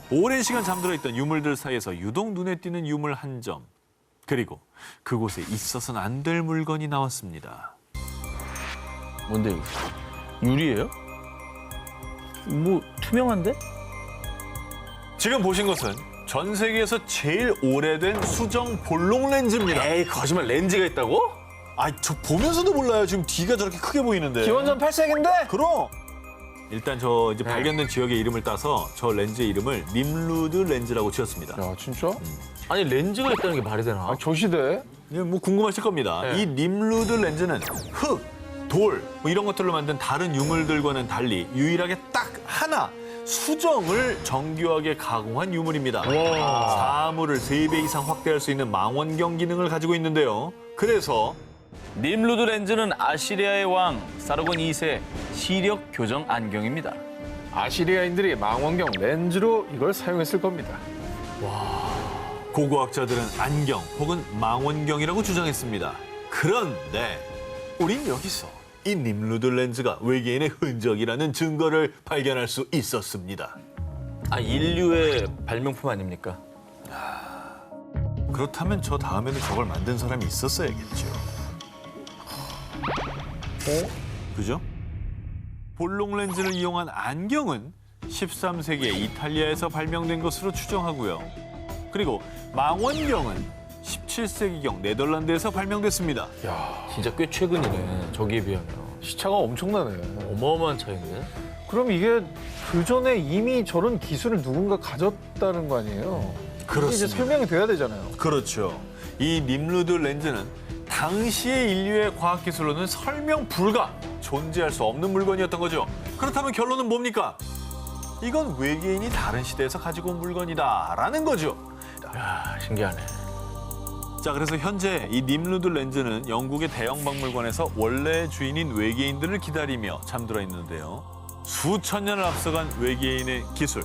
오랜 시간 잠들어 있던 유물들 사이에서 유독 눈에 띄는 유물 한 점, 그리고 그곳에 있어서는 안 될 물건이 나왔습니다. 뭔데 이거? 유리예요? 뭐 투명한데? 지금 보신 것은 전 세계에서 제일 오래된 수정 볼록 렌즈입니다. 에이 거짓말, 렌즈가 있다고? 저 보면서도 몰라요. 지금 뒤가 저렇게 크게 보이는데. 기원전 8세기인데? 그럼. 일단 저 이제 발견된 지역의 이름을 따서 저 렌즈의 이름을 림루드 렌즈라고 지었습니다. 야 진짜? 아니 렌즈가 있다는 게 말이 되나? 아, 저 시대에? 뭐 궁금하실 겁니다. 네. 이 림루드 렌즈는 흙, 돌, 뭐 이런 것들로 만든 다른 유물들과는 달리 유일하게 딱 하나 수정을 정교하게 가공한 유물입니다. 사물을 3배 이상 확대할 수 있는 망원경 기능을 가지고 있는데요. 그래서 림루드 렌즈는 아시리아의 왕 사르곤 2세 시력 교정 안경입니다. 아시리아인들이 망원경 렌즈로 이걸 사용했을 겁니다. 고고학자들은 안경 혹은 망원경이라고 주장했습니다. 그런데 우린 여기서 이 님루드 렌즈가 외계인의 흔적이라는 증거를 발견할 수 있었습니다. 아, 인류의 발명품 아닙니까? 그렇다면 저 다음에는 저걸 만든 사람이 있었어야겠죠. 그죠? 볼록 렌즈를 이용한 안경은 13세기에 이탈리아에서 발명된 것으로 추정하고요. 그리고 망원경은 17세기경 네덜란드에서 발명됐습니다. 진짜 꽤 최근이네. 저기에 비하면. 시차가 엄청나네. 어마어마한 차이인데. 그럼 이게 그 전에 이미 저런 기술을 누군가 가졌다는 거 아니에요? 이게 이제 설명이 돼야 되잖아요. 그렇죠. 이 님루드 렌즈는 당시의 인류의 과학기술로는 설명 불가, 존재할 수 없는 물건이었던 거죠. 그렇다면 결론은 뭡니까? 이건 외계인이 다른 시대에서 가지고 온 물건이다라는 거죠. 야, 신기하네. 자, 그래서 현재 이 님루드 렌즈는 영국의 대형 박물관에서 원래의 주인인 외계인들을 기다리며 잠들어 있는데요. 수천 년을 앞서간 외계인의 기술,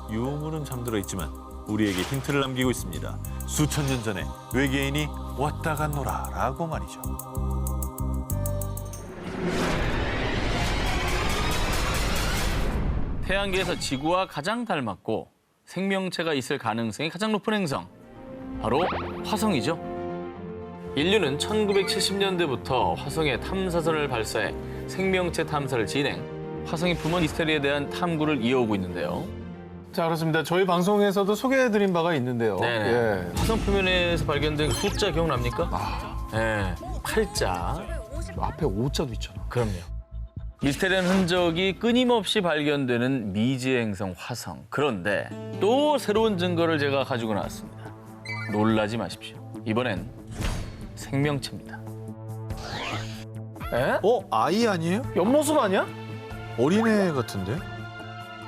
유물은 잠들어 있지만 우리에게 힌트를 남기고 있습니다. 수천 년 전에 외계인이 왔다 갔노라라고 말이죠. 태양계에서 지구와 가장 닮았고 생명체가 있을 가능성이 가장 높은 행성, 바로 화성이죠. 인류는 1970년대부터 화성에 탐사선을 발사해 생명체 탐사를 진행, 화성이 품은 미스터리에 대한 탐구를 이어오고 있는데요. 자, 그렇습니다. 저희 방송에서도 소개해드린 바가 있는데요. 네네. 예. 화성 표면에서 발견된 숫자 기억납니까? 네, 8자. 앞에 5자도 있잖아. 그럼요. 미스테리한 흔적이 끊임없이 발견되는 미지의 행성 화성. 그런데 또 새로운 증거를 제가 가지고 나왔습니다. 놀라지 마십시오. 이번엔 생명체입니다. 에? 아이 아니에요? 옆모습 아니야? 어린애 같은데?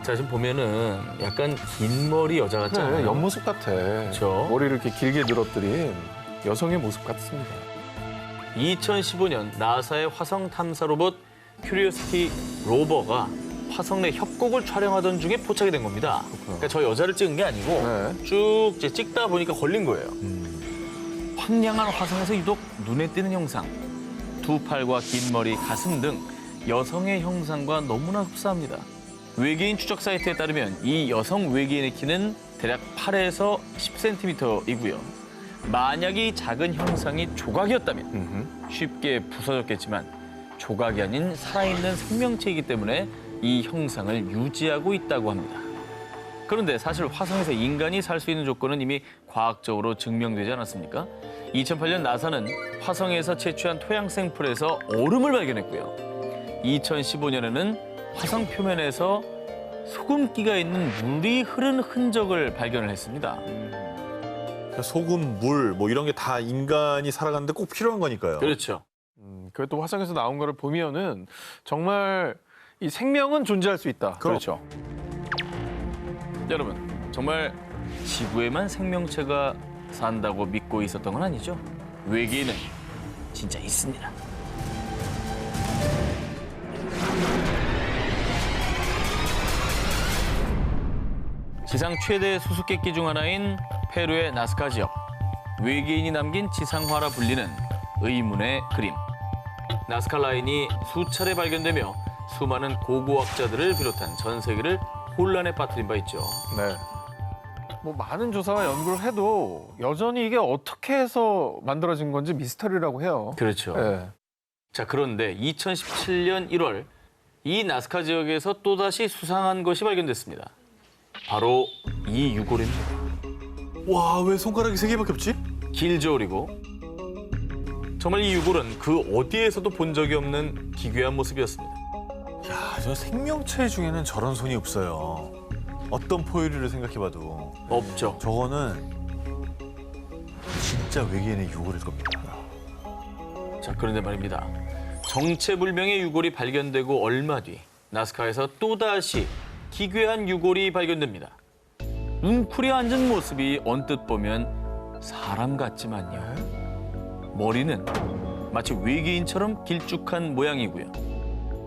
자, 지금 보면은 약간 긴 머리 여자 같지 않아요? 그래, 옆모습 같아. 그렇죠. 머리를 이렇게 길게 늘어뜨린 여성의 모습 같습니다. 2015년 나사의 화성 탐사 로봇 큐리오시티 로버가 화성 내 협곡을 촬영하던 중에 포착이 된 겁니다. 그러니까 저 여자를 찍은 게 아니고 네. 쭉 이제 찍다 보니까 걸린 거예요. 황량한 화성에서 유독 눈에 띄는 형상. 두 팔과 긴 머리, 가슴 등 여성의 형상과 너무나 흡사합니다. 외계인 추적 사이트에 따르면 이 여성 외계인의 키는 대략 8에서 10cm이고요. 만약 이 작은 형상이 조각이었다면 쉽게 부서졌겠지만 조각이 아닌 살아있는 생명체이기 때문에 이 형상을 유지하고 있다고 합니다. 그런데 사실 화성에서 인간이 살 수 있는 조건은 이미 과학적으로 증명되지 않았습니까? 2008년 나사는 화성에서 채취한 토양 샘플에서 얼음을 발견했고요. 2015년에는 화성 표면에서 소금기가 있는 물이 흐른 흔적을 발견을 했습니다. 소금, 물, 뭐 이런 게 다 인간이 살아가는데 꼭 필요한 거니까요. 그렇죠. 그것도 화성에서 나온 거를 보면은 정말 이 생명은 존재할 수 있다. 그렇죠. 여러분, 정말 지구에만 생명체가 산다고 믿고 있었던 건 아니죠? 외계인은 진짜 있습니다. 지상 최대 수수께끼 중 하나인 페루의 나스카 지역. 외계인이 남긴 지상화라 불리는 의문의 그림. 나스카 라인이 수차례 발견되며 수많은 고고학자들을 비롯한 전 세계를 혼란에 빠뜨린 바 있죠. 네. 뭐 많은 조사와 연구를 해도 여전히 이게 어떻게 해서 만들어진 건지 미스터리라고 해요. 그렇죠. 네. 자, 그런데 2017년 1월 이 나스카 지역에서 또다시 수상한 것이 발견됐습니다. 바로 이 유골입니다. 와, 왜 손가락이 3개밖에 없지? 길저울이고 정말 이 유골은 그 어디에서도 본 적이 없는 기괴한 모습이었습니다. 야, 저 생명체 중에는 저런 손이 없어요. 어떤 포유류를 생각해봐도 없죠. 저거는 진짜 외계인의 유골일 겁니다. 자, 그런데 말입니다. 정체불명의 유골이 발견되고 얼마 뒤 나스카에서 또다시 기괴한 유골이 발견됩니다. 웅크려 앉은 모습이 언뜻 보면 사람 같지만요. 머리는 마치 외계인처럼 길쭉한 모양이고요.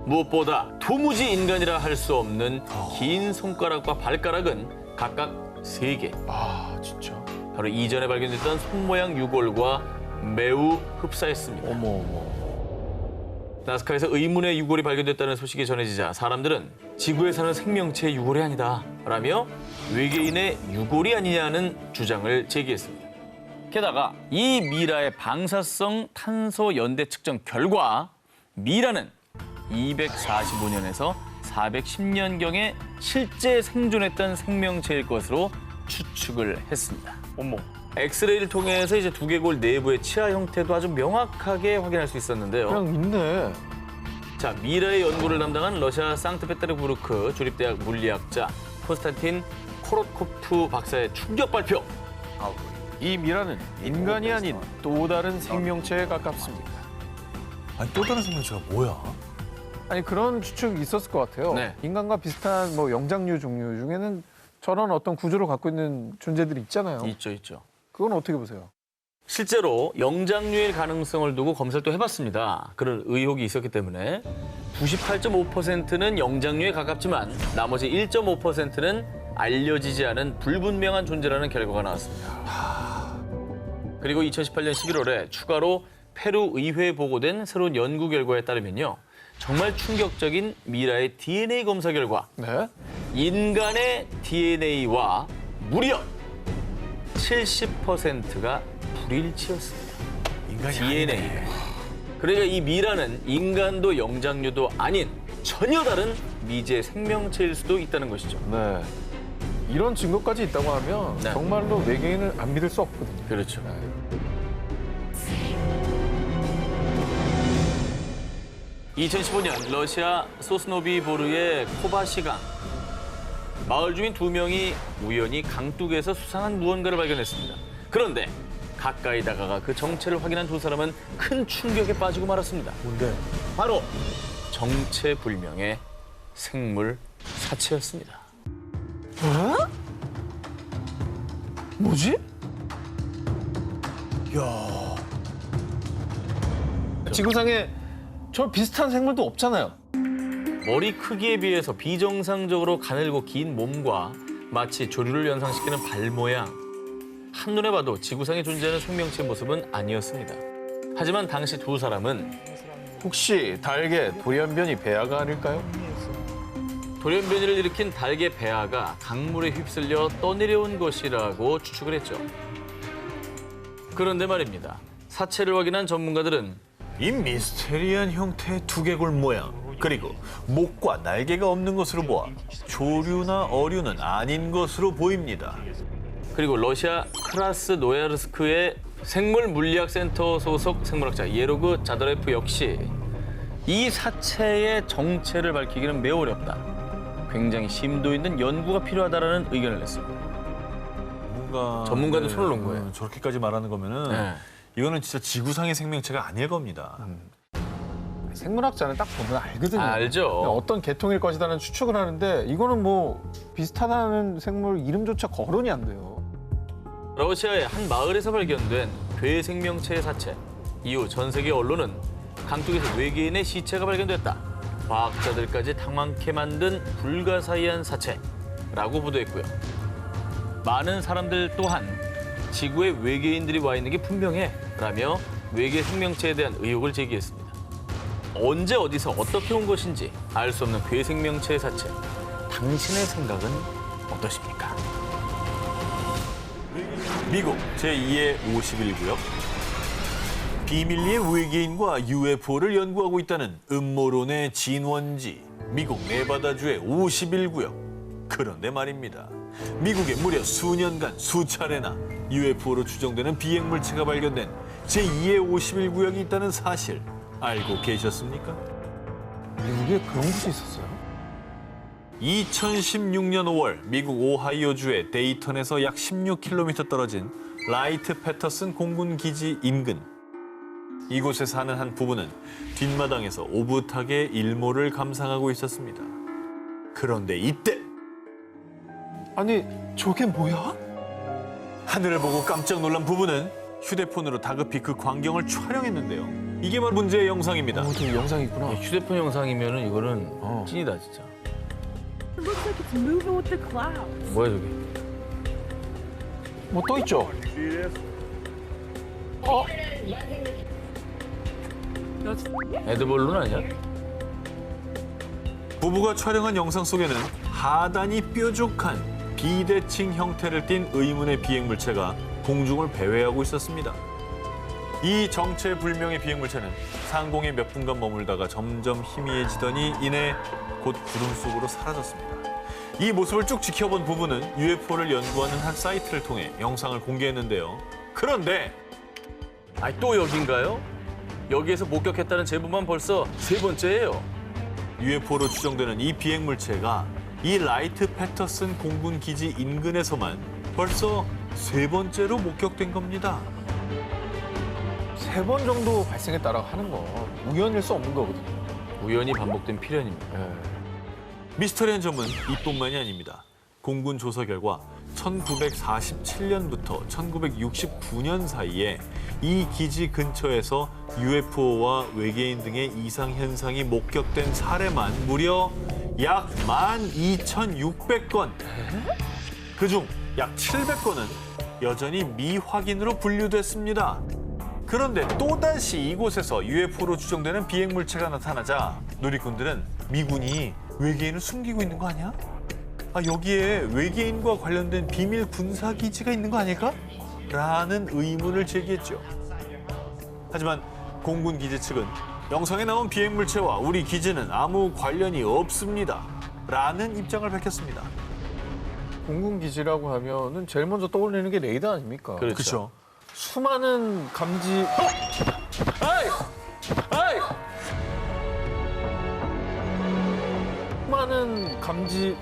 무엇보다 도무지 인간이라 할 수 없는 긴 손가락과 발가락은 각각 3개. 아, 진짜. 바로 이전에 발견됐던 손 모양 유골과 매우 흡사했습니다. 어머, 어머. 나스카에서 의문의 유골이 발견됐다는 소식이 전해지자 사람들은 지구에 사는 생명체의 유골이 아니다 라며 외계인의 유골이 아니냐는 주장을 제기했습니다. 게다가 이 미라의 방사성 탄소 연대 측정 결과 미라는 245년에서 410년경에 실제 생존했던 생명체일 것으로 추측을 했습니다. 어머. 엑스레이를 통해서 이제 두개골 내부의 치아 형태도 아주 명확하게 확인할 수 있었는데요. 그냥 있네. 자, 미라의 연구를 담당한 러시아 상트페테르부르크 주립대학 물리학자 콘스탄틴 코로코프 박사의 충격 발표. 이 미라는 인간이 아닌 또 다른 생명체에 가깝습니다. 아니 또 다른 생명체가 뭐야? 아니 그런 추측이 있었을 것 같아요. 네. 인간과 비슷한 뭐 영장류 종류 중에는 저런 어떤 구조를 갖고 있는 존재들이 있잖아요. 있죠. 그건 어떻게 보세요? 실제로 영장류일 가능성을 두고 검사를 또 해봤습니다. 그런 의혹이 있었기 때문에 98.5%는 영장류에 가깝지만 나머지 1.5%는 알려지지 않은 불분명한 존재라는 결과가 나왔습니다. 그리고 2018년 11월에 추가로 페루 의회에 보고된 새로운 연구 결과에 따르면요. 정말 충격적인 미라의 DNA 검사 결과 네? 인간의 DNA와 무려 70%가 불일치였습니다. 인간이 DNA. 아니네. 그러니까 이 미라는 인간도 영장류도 아닌 전혀 다른 미지의 생명체일 수도 있다는 것이죠. 네. 이런 증거까지 있다고 하면 네. 정말로 외계인을 안 믿을 수 없거든요. 그렇죠. 네. (2015년) 러시아 소스노비보르의 코바시강 마을 주민 2명이 우연히 강둑에서 수상한 무언가를 발견했습니다. 그런데 가까이 다가가 그 정체를 확인한 두 사람은 큰 충격에 빠지고 말았습니다. 뭔데? 바로 정체불명의 생물 사체였습니다. 뭐지? 야, 지구상에 저 비슷한 생물도 없잖아요. 머리 크기에 비해서 비정상적으로 가늘고 긴 몸과 마치 조류를 연상시키는 발 모양. 한눈에 봐도 지구상에 존재하는 생명체의 모습은 아니었습니다. 하지만 당시 두 사람은 혹시 달개 돌연변이 배아가 아닐까요? 돌연변이를 일으킨 달개 배아가 강물에 휩쓸려 떠내려온 것이라고 추측을 했죠. 그런데 말입니다. 사체를 확인한 전문가들은 이 미스테리한 형태의 두개골 모양 그리고 목과 날개가 없는 것으로 보아 조류나 어류는 아닌 것으로 보입니다. 그리고 러시아 크라스노야르스크의 생물물리학센터 소속 생물학자 예로그 자더레프 역시 이 사체의 정체를 밝히기는 매우 어렵다. 굉장히 심도 있는 연구가 필요하다라는 의견을 냈습니다. 뭔가 전문가도 손을 놓은 거예요. 저렇게까지 말하는 거면은 네. 이거는 진짜 지구상의 생명체가 아닐 겁니다. 생물학자는 딱 보면 알거든요. 알죠. 어떤 계통일 것이라는 추측을 하는데 이거는 뭐 비슷하다는 생물 이름조차 거론이 안 돼요. 러시아의 한 마을에서 발견된 괴 생명체의 사체. 이후 전 세계 언론은 강둑에서 외계인의 시체가 발견됐다. 과학자들까지 당황케 만든 불가사의한 사체라고 보도했고요. 많은 사람들 또한 지구에 외계인들이 와 있는 게 분명해 라며 외계 생명체에 대한 의혹을 제기했습니다. 언제 어디서 어떻게 온 것인지 알 수 없는 괴 생명체의 사체. 당신의 생각은 어떠십니까? 미국 제2의 51구역. 비밀리에 외계인과 UFO를 연구하고 있다는 음모론의 진원지. 미국 네바다주의 51구역. 그런데 말입니다. 미국에 무려 수년간 수차례나 UFO로 추정되는 비행물체가 발견된 제2의 51구역이 있다는 사실 알고 계셨습니까? 미국에 그런 곳이 있었어요? 2016년 5월 미국 오하이오주의 데이턴에서 약 16km 떨어진 라이트 패터슨 공군 기지 인근. 이곳에 사는 한 부부는 뒷마당에서 오붓하게 일몰을 감상하고 있었습니다. 그런데 이때 아니 저게 뭐야? 하늘을 보고 깜짝 놀란 부부는 휴대폰으로 다급히 그 광경을 촬영했는데요. 이게 바로 문제의 영상입니다. 저기 영상이 있구나. 휴대폰 영상이면은 이거는 찐이다 진짜. It looks like it's moving with the clouds. 뭐야 저게? 뭐 또 있죠? 에드벌룬 아니야? 부부가 촬영한 영상 속에는 하단이 뾰족한 비대칭 형태를 띤 의문의 비행물체가 공중을 배회하고 있었습니다. 이 정체불명의 비행물체는 상공에 몇 분간 머물다가 점점 희미해지더니 이내 곧 구름 속으로 사라졌습니다. 이 모습을 쭉 지켜본 부부는 UFO를 연구하는 한 사이트를 통해 영상을 공개했는데요. 그런데 아니 또 여긴가요? 여기에서 목격했다는 제보만 벌써 3번째예요. UFO로 추정되는 이 비행물체가 이 라이트 패터슨 공군 기지 인근에서만 벌써 3번째로 목격된 겁니다. 3번 정도 발생했다라고 하는 건 우연일 수 없는 거거든요. 우연히 반복된 필연입니다. 미스터리한 점은 이뿐만이 아닙니다. 공군 조사 결과 1947년부터 1969년 사이에 이 기지 근처에서 UFO와 외계인 등의 이상 현상이 목격된 사례만 무려 약 12,600건. 그중 약 700건은 여전히 미확인으로 분류됐습니다. 그런데 또다시 이곳에서 UFO로 추정되는 비행물체가 나타나자 누리꾼들은 미군이 외계인을 숨기고 있는 거 아니야? 아, 여기에 외계인과 관련된 비밀 군사기지가 있는 거 아닐까? 라는 의문을 제기했죠. 하지만 공군 기지 측은 영상에 나온 비행물체와 우리 기지는 아무 관련이 없습니다. 라는 입장을 밝혔습니다. 공군 기지라고 하면은 제일 먼저 떠올리는 게 레이더 아닙니까? 그렇죠. 수많은 감지. 수많은 감지.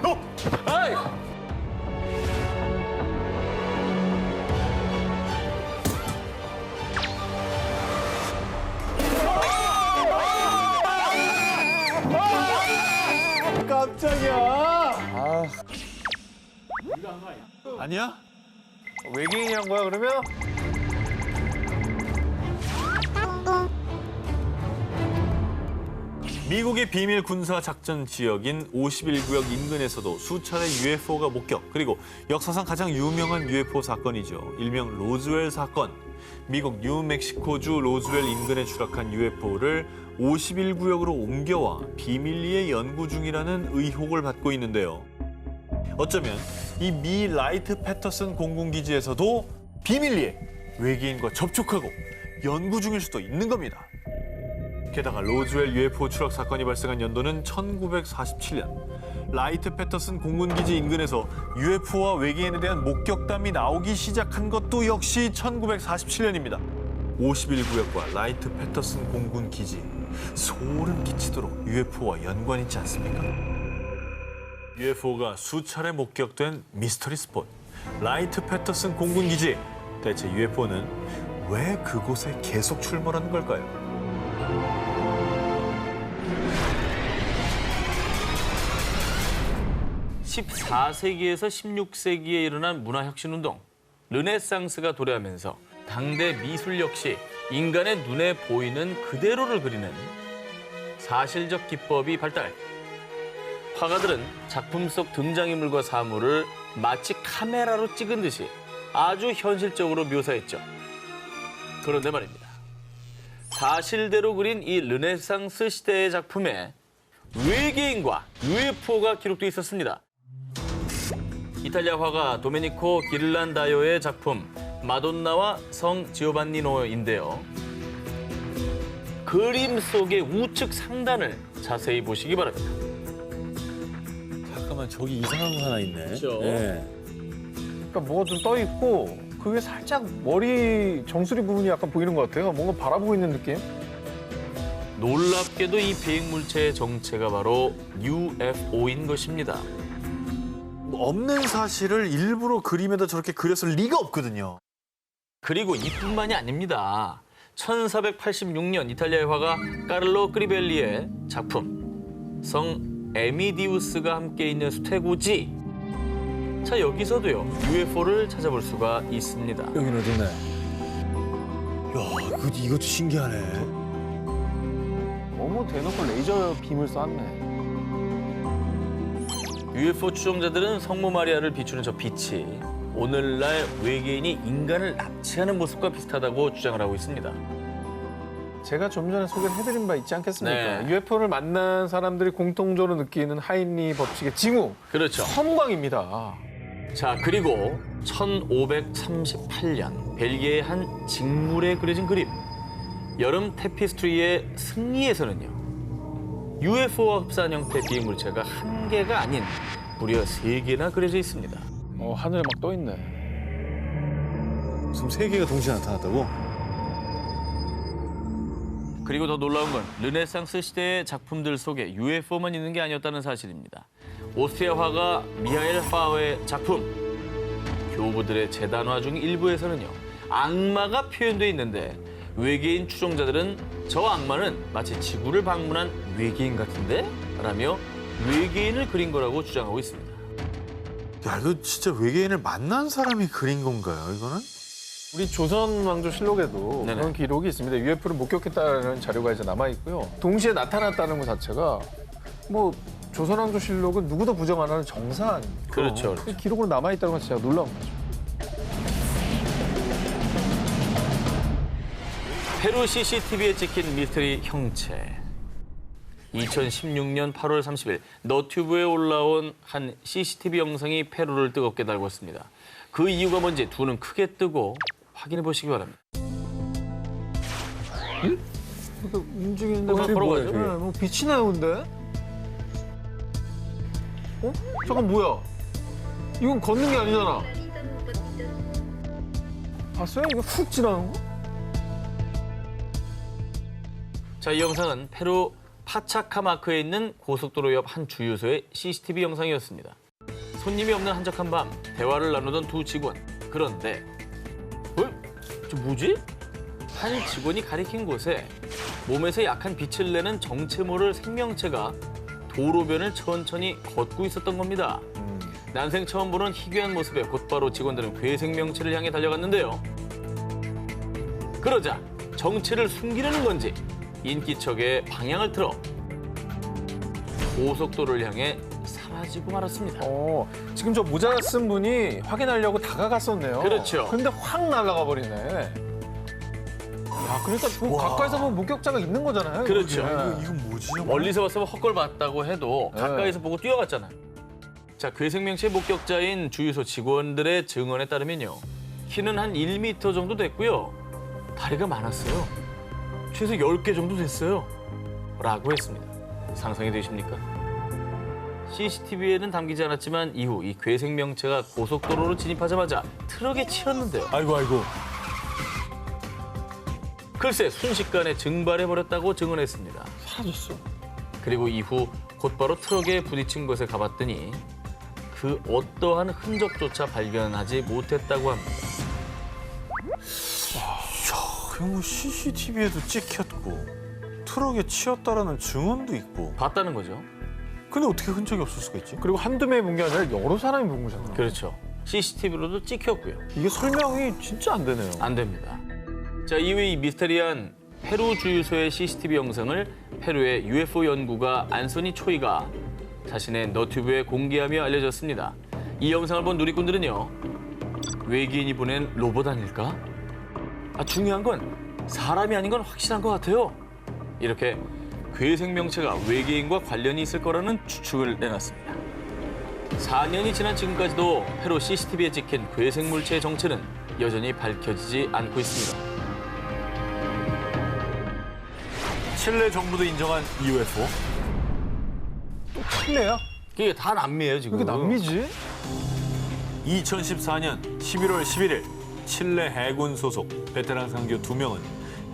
깜짝이야. 아니야? 외계인이 한 거야 그러면? 미국의 비밀 군사 작전 지역인 51구역 인근에서도 수차례 UFO가 목격, 그리고 역사상 가장 유명한 UFO 사건이죠. 일명 로즈웰 사건. 미국 뉴멕시코주 로즈웰 인근에 추락한 UFO를 51구역으로 옮겨와 비밀리에 연구 중이라는 의혹을 받고 있는데요. 어쩌면 이 미 라이트 패터슨 공군기지에서도 비밀리에 외계인과 접촉하고 연구 중일 수도 있는 겁니다. 게다가 로즈웰 UFO 추락 사건이 발생한 연도는 1947년. 라이트 패터슨 공군기지 인근에서 UFO와 외계인에 대한 목격담이 나오기 시작한 것도 역시 1947년입니다. 51구역과 라이트 패터슨 공군기지. 소름 끼치도록 UFO와 연관이 있지 않습니까? UFO가 수차례 목격된 미스터리 스폿. 라이트 패터슨 공군기지. 대체 UFO는 왜 그곳에 계속 출몰하는 걸까요? 14세기에서 16세기에 일어난 문화혁신운동, 르네상스가 도래하면서 당대 미술 역시 인간의 눈에 보이는 그대로를 그리는 사실적 기법이 발달. 화가들은 작품 속 등장인물과 사물을 마치 카메라로 찍은 듯이 아주 현실적으로 묘사했죠. 그런데 말입니다. 사실대로 그린 이 르네상스 시대의 작품에 외계인과 UFO가 기록돼 있었습니다. 이탈리아 화가 도메니코 기를란다요의 작품 마돈나와 성 지오반니노인데요. 그림 속의 우측 상단을 자세히 보시기 바랍니다. 잠깐만, 저기 이상한 거 하나 있네. 그렇죠. 그러니까 뭐가 좀 떠 있고 그게 살짝 머리 정수리 부분이 약간 보이는 것 같아요. 뭔가 바라보고 있는 느낌? 놀랍게도 이 비행물체의 정체가 바로 UFO인 것입니다. 없는 사실을 일부러 그림에다 저렇게 그렸을 리가 없거든요. 그리고 이뿐만이 아닙니다. 1486년 이탈리아의 화가 까를로 크리벨리의 작품 성 에미디우스가 함께 있는 수태고지. 자, 여기서도요 UFO를 찾아볼 수가 있습니다. 여긴 어딨네. 야, 이것도 신기하네. 너무 대놓고 레이저 빔을 쐈네. UFO 추종자들은 성모 마리아를 비추는 저 빛이 오늘날 외계인이 인간을 납치하는 모습과 비슷하다고 주장을 하고 있습니다. 제가 좀 전에 소개를 해드린 바 있지 않겠습니까? 네. UFO를 만난 사람들이 공통적으로 느끼는 하인리 법칙의 징후, 그렇죠. 섬광입니다. 자, 그리고 1538년 벨기에의 한 직물에 그려진 그림. 여름 테피스트리의 승리에서는요. UFO와 흡사한 형태의 비행물체가 한 개가 아닌 무려 3개나 그려져 있습니다. 하늘에 막 떠 있네. 지금 3개가 동시에 나타났다고? 그리고 더 놀라운 건 르네상스 시대의 작품들 속에 UFO만 있는 게 아니었다는 사실입니다. 오스트리아 화가 미하엘 파흐의 작품 교부들의 재단화 중 일부에서는요. 악마가 표현돼 있는데 외계인 추종자들은 저 악마는 마치 지구를 방문한 외계인 같은데? 라며 외계인을 그린 거라고 주장하고 있습니다. 야, 이거 진짜 외계인을 만난 사람이 그린 건가요, 이거는? 우리 조선 왕조 실록에도 네네. 그런 기록이 있습니다. UFO를 목격했다는 자료가 이제 남아 있고요. 동시에 나타났다는 것 자체가 뭐 조선 왕조 실록은 누구도 부정 안 하는 정사안. 그렇죠. 기록으로 남아 있다는 것 자체가 놀라운 거죠. 페루 CCTV에 찍힌 미스터리 형체. 2016년 8월 30일 너튜브에 올라온 한 CCTV 영상이 페루를 뜨겁게 달궜습니다. 그 이유가 뭔지 두 눈 크게 뜨고 확인해 보시기 바랍니다. 움직이는데 그거 보러 가죠. 뭐 빛이 나오는데? 잠깐 뭐야? 이건 걷는 게 아니잖아. 봤어요? 이거 훅 지나는 거? 자, 이 영상은 페루 파차카마크에 있는 고속도로 옆 한 주유소의 CCTV 영상이었습니다. 손님이 없는 한적한 밤, 대화를 나누던 두 직원. 그런데 저 뭐지? 한 직원이 가리킨 곳에 몸에서 약한 빛을 내는 정체 모를 생명체가 도로변을 천천히 걷고 있었던 겁니다. 난생 처음 보는 희귀한 모습에 곧바로 직원들은 괴 생명체를 향해 달려갔는데요. 그러자 정체를 숨기려는 건지 인기척에 방향을 틀어 고속도로를 향해 사라지고 말았습니다. 지금 저 모자 쓴 분이 확인하려고 다가갔었네요. 그렇죠. 근데 확 날아가 버리네. 야, 그러니까 그 가까이서 보면 목격자가 있는 거잖아요. 그렇죠. 여기에. 이건 뭐지? 멀리서 봤으면 헛걸 봤다고 해도 네. 가까이서 보고 뛰어갔잖아요. 자, 괴생명체 목격자인 주유소 직원들의 증언에 따르면요. 키는 한 1m 정도 됐고요. 다리가 많았어요. 최소 10개 정도 됐어요. 라고 했습니다. 상상이 되십니까? CCTV에는 담기지 않았지만 이후 이 괴생명체가 고속도로로 진입하자마자 트럭에 치였는데요. 아이고. 글쎄 순식간에 증발해버렸다고 증언했습니다. 사라졌어. 그리고 이후 곧바로 트럭에 부딪힌 곳에 가봤더니 그 어떠한 흔적조차 발견하지 못했다고 합니다. 그럼 뭐 CCTV에도 찍혔고 트럭에 치였다라는 증언도 있고. 봤다는 거죠. 근데 어떻게 흔적이 없을 수가 있지? 그리고 한두 명이 본 게 아니라 여러 사람이 본 거잖아. 그렇죠. CCTV로도 찍혔고요. 이게 설명이 진짜 안 되네요. 안 됩니다. 자, 이후에 이 미스테리한 페루 주유소의 CCTV 영상을 페루의 UFO 연구가 안소니 초이가 자신의 너튜브에 공개하며 알려졌습니다. 이 영상을 본 누리꾼들은요. 외계인이 보낸 로봇 아닐까? 중요한 건 사람이 아닌 건 확실한 것 같아요. 이렇게 괴생명체가 외계인과 관련이 있을 거라는 추측을 내놨습니다. 4년이 지난 지금까지도 페루 CCTV에 찍힌 괴생물체의 정체는 여전히 밝혀지지 않고 있습니다. 칠레 정부도 인정한 UFO? 또 칠레야? 이게 다 남미예요, 지금. 왜 이렇게 남미지? 2014년 11월 11일 칠레 해군 소속 베테랑 상교 2명은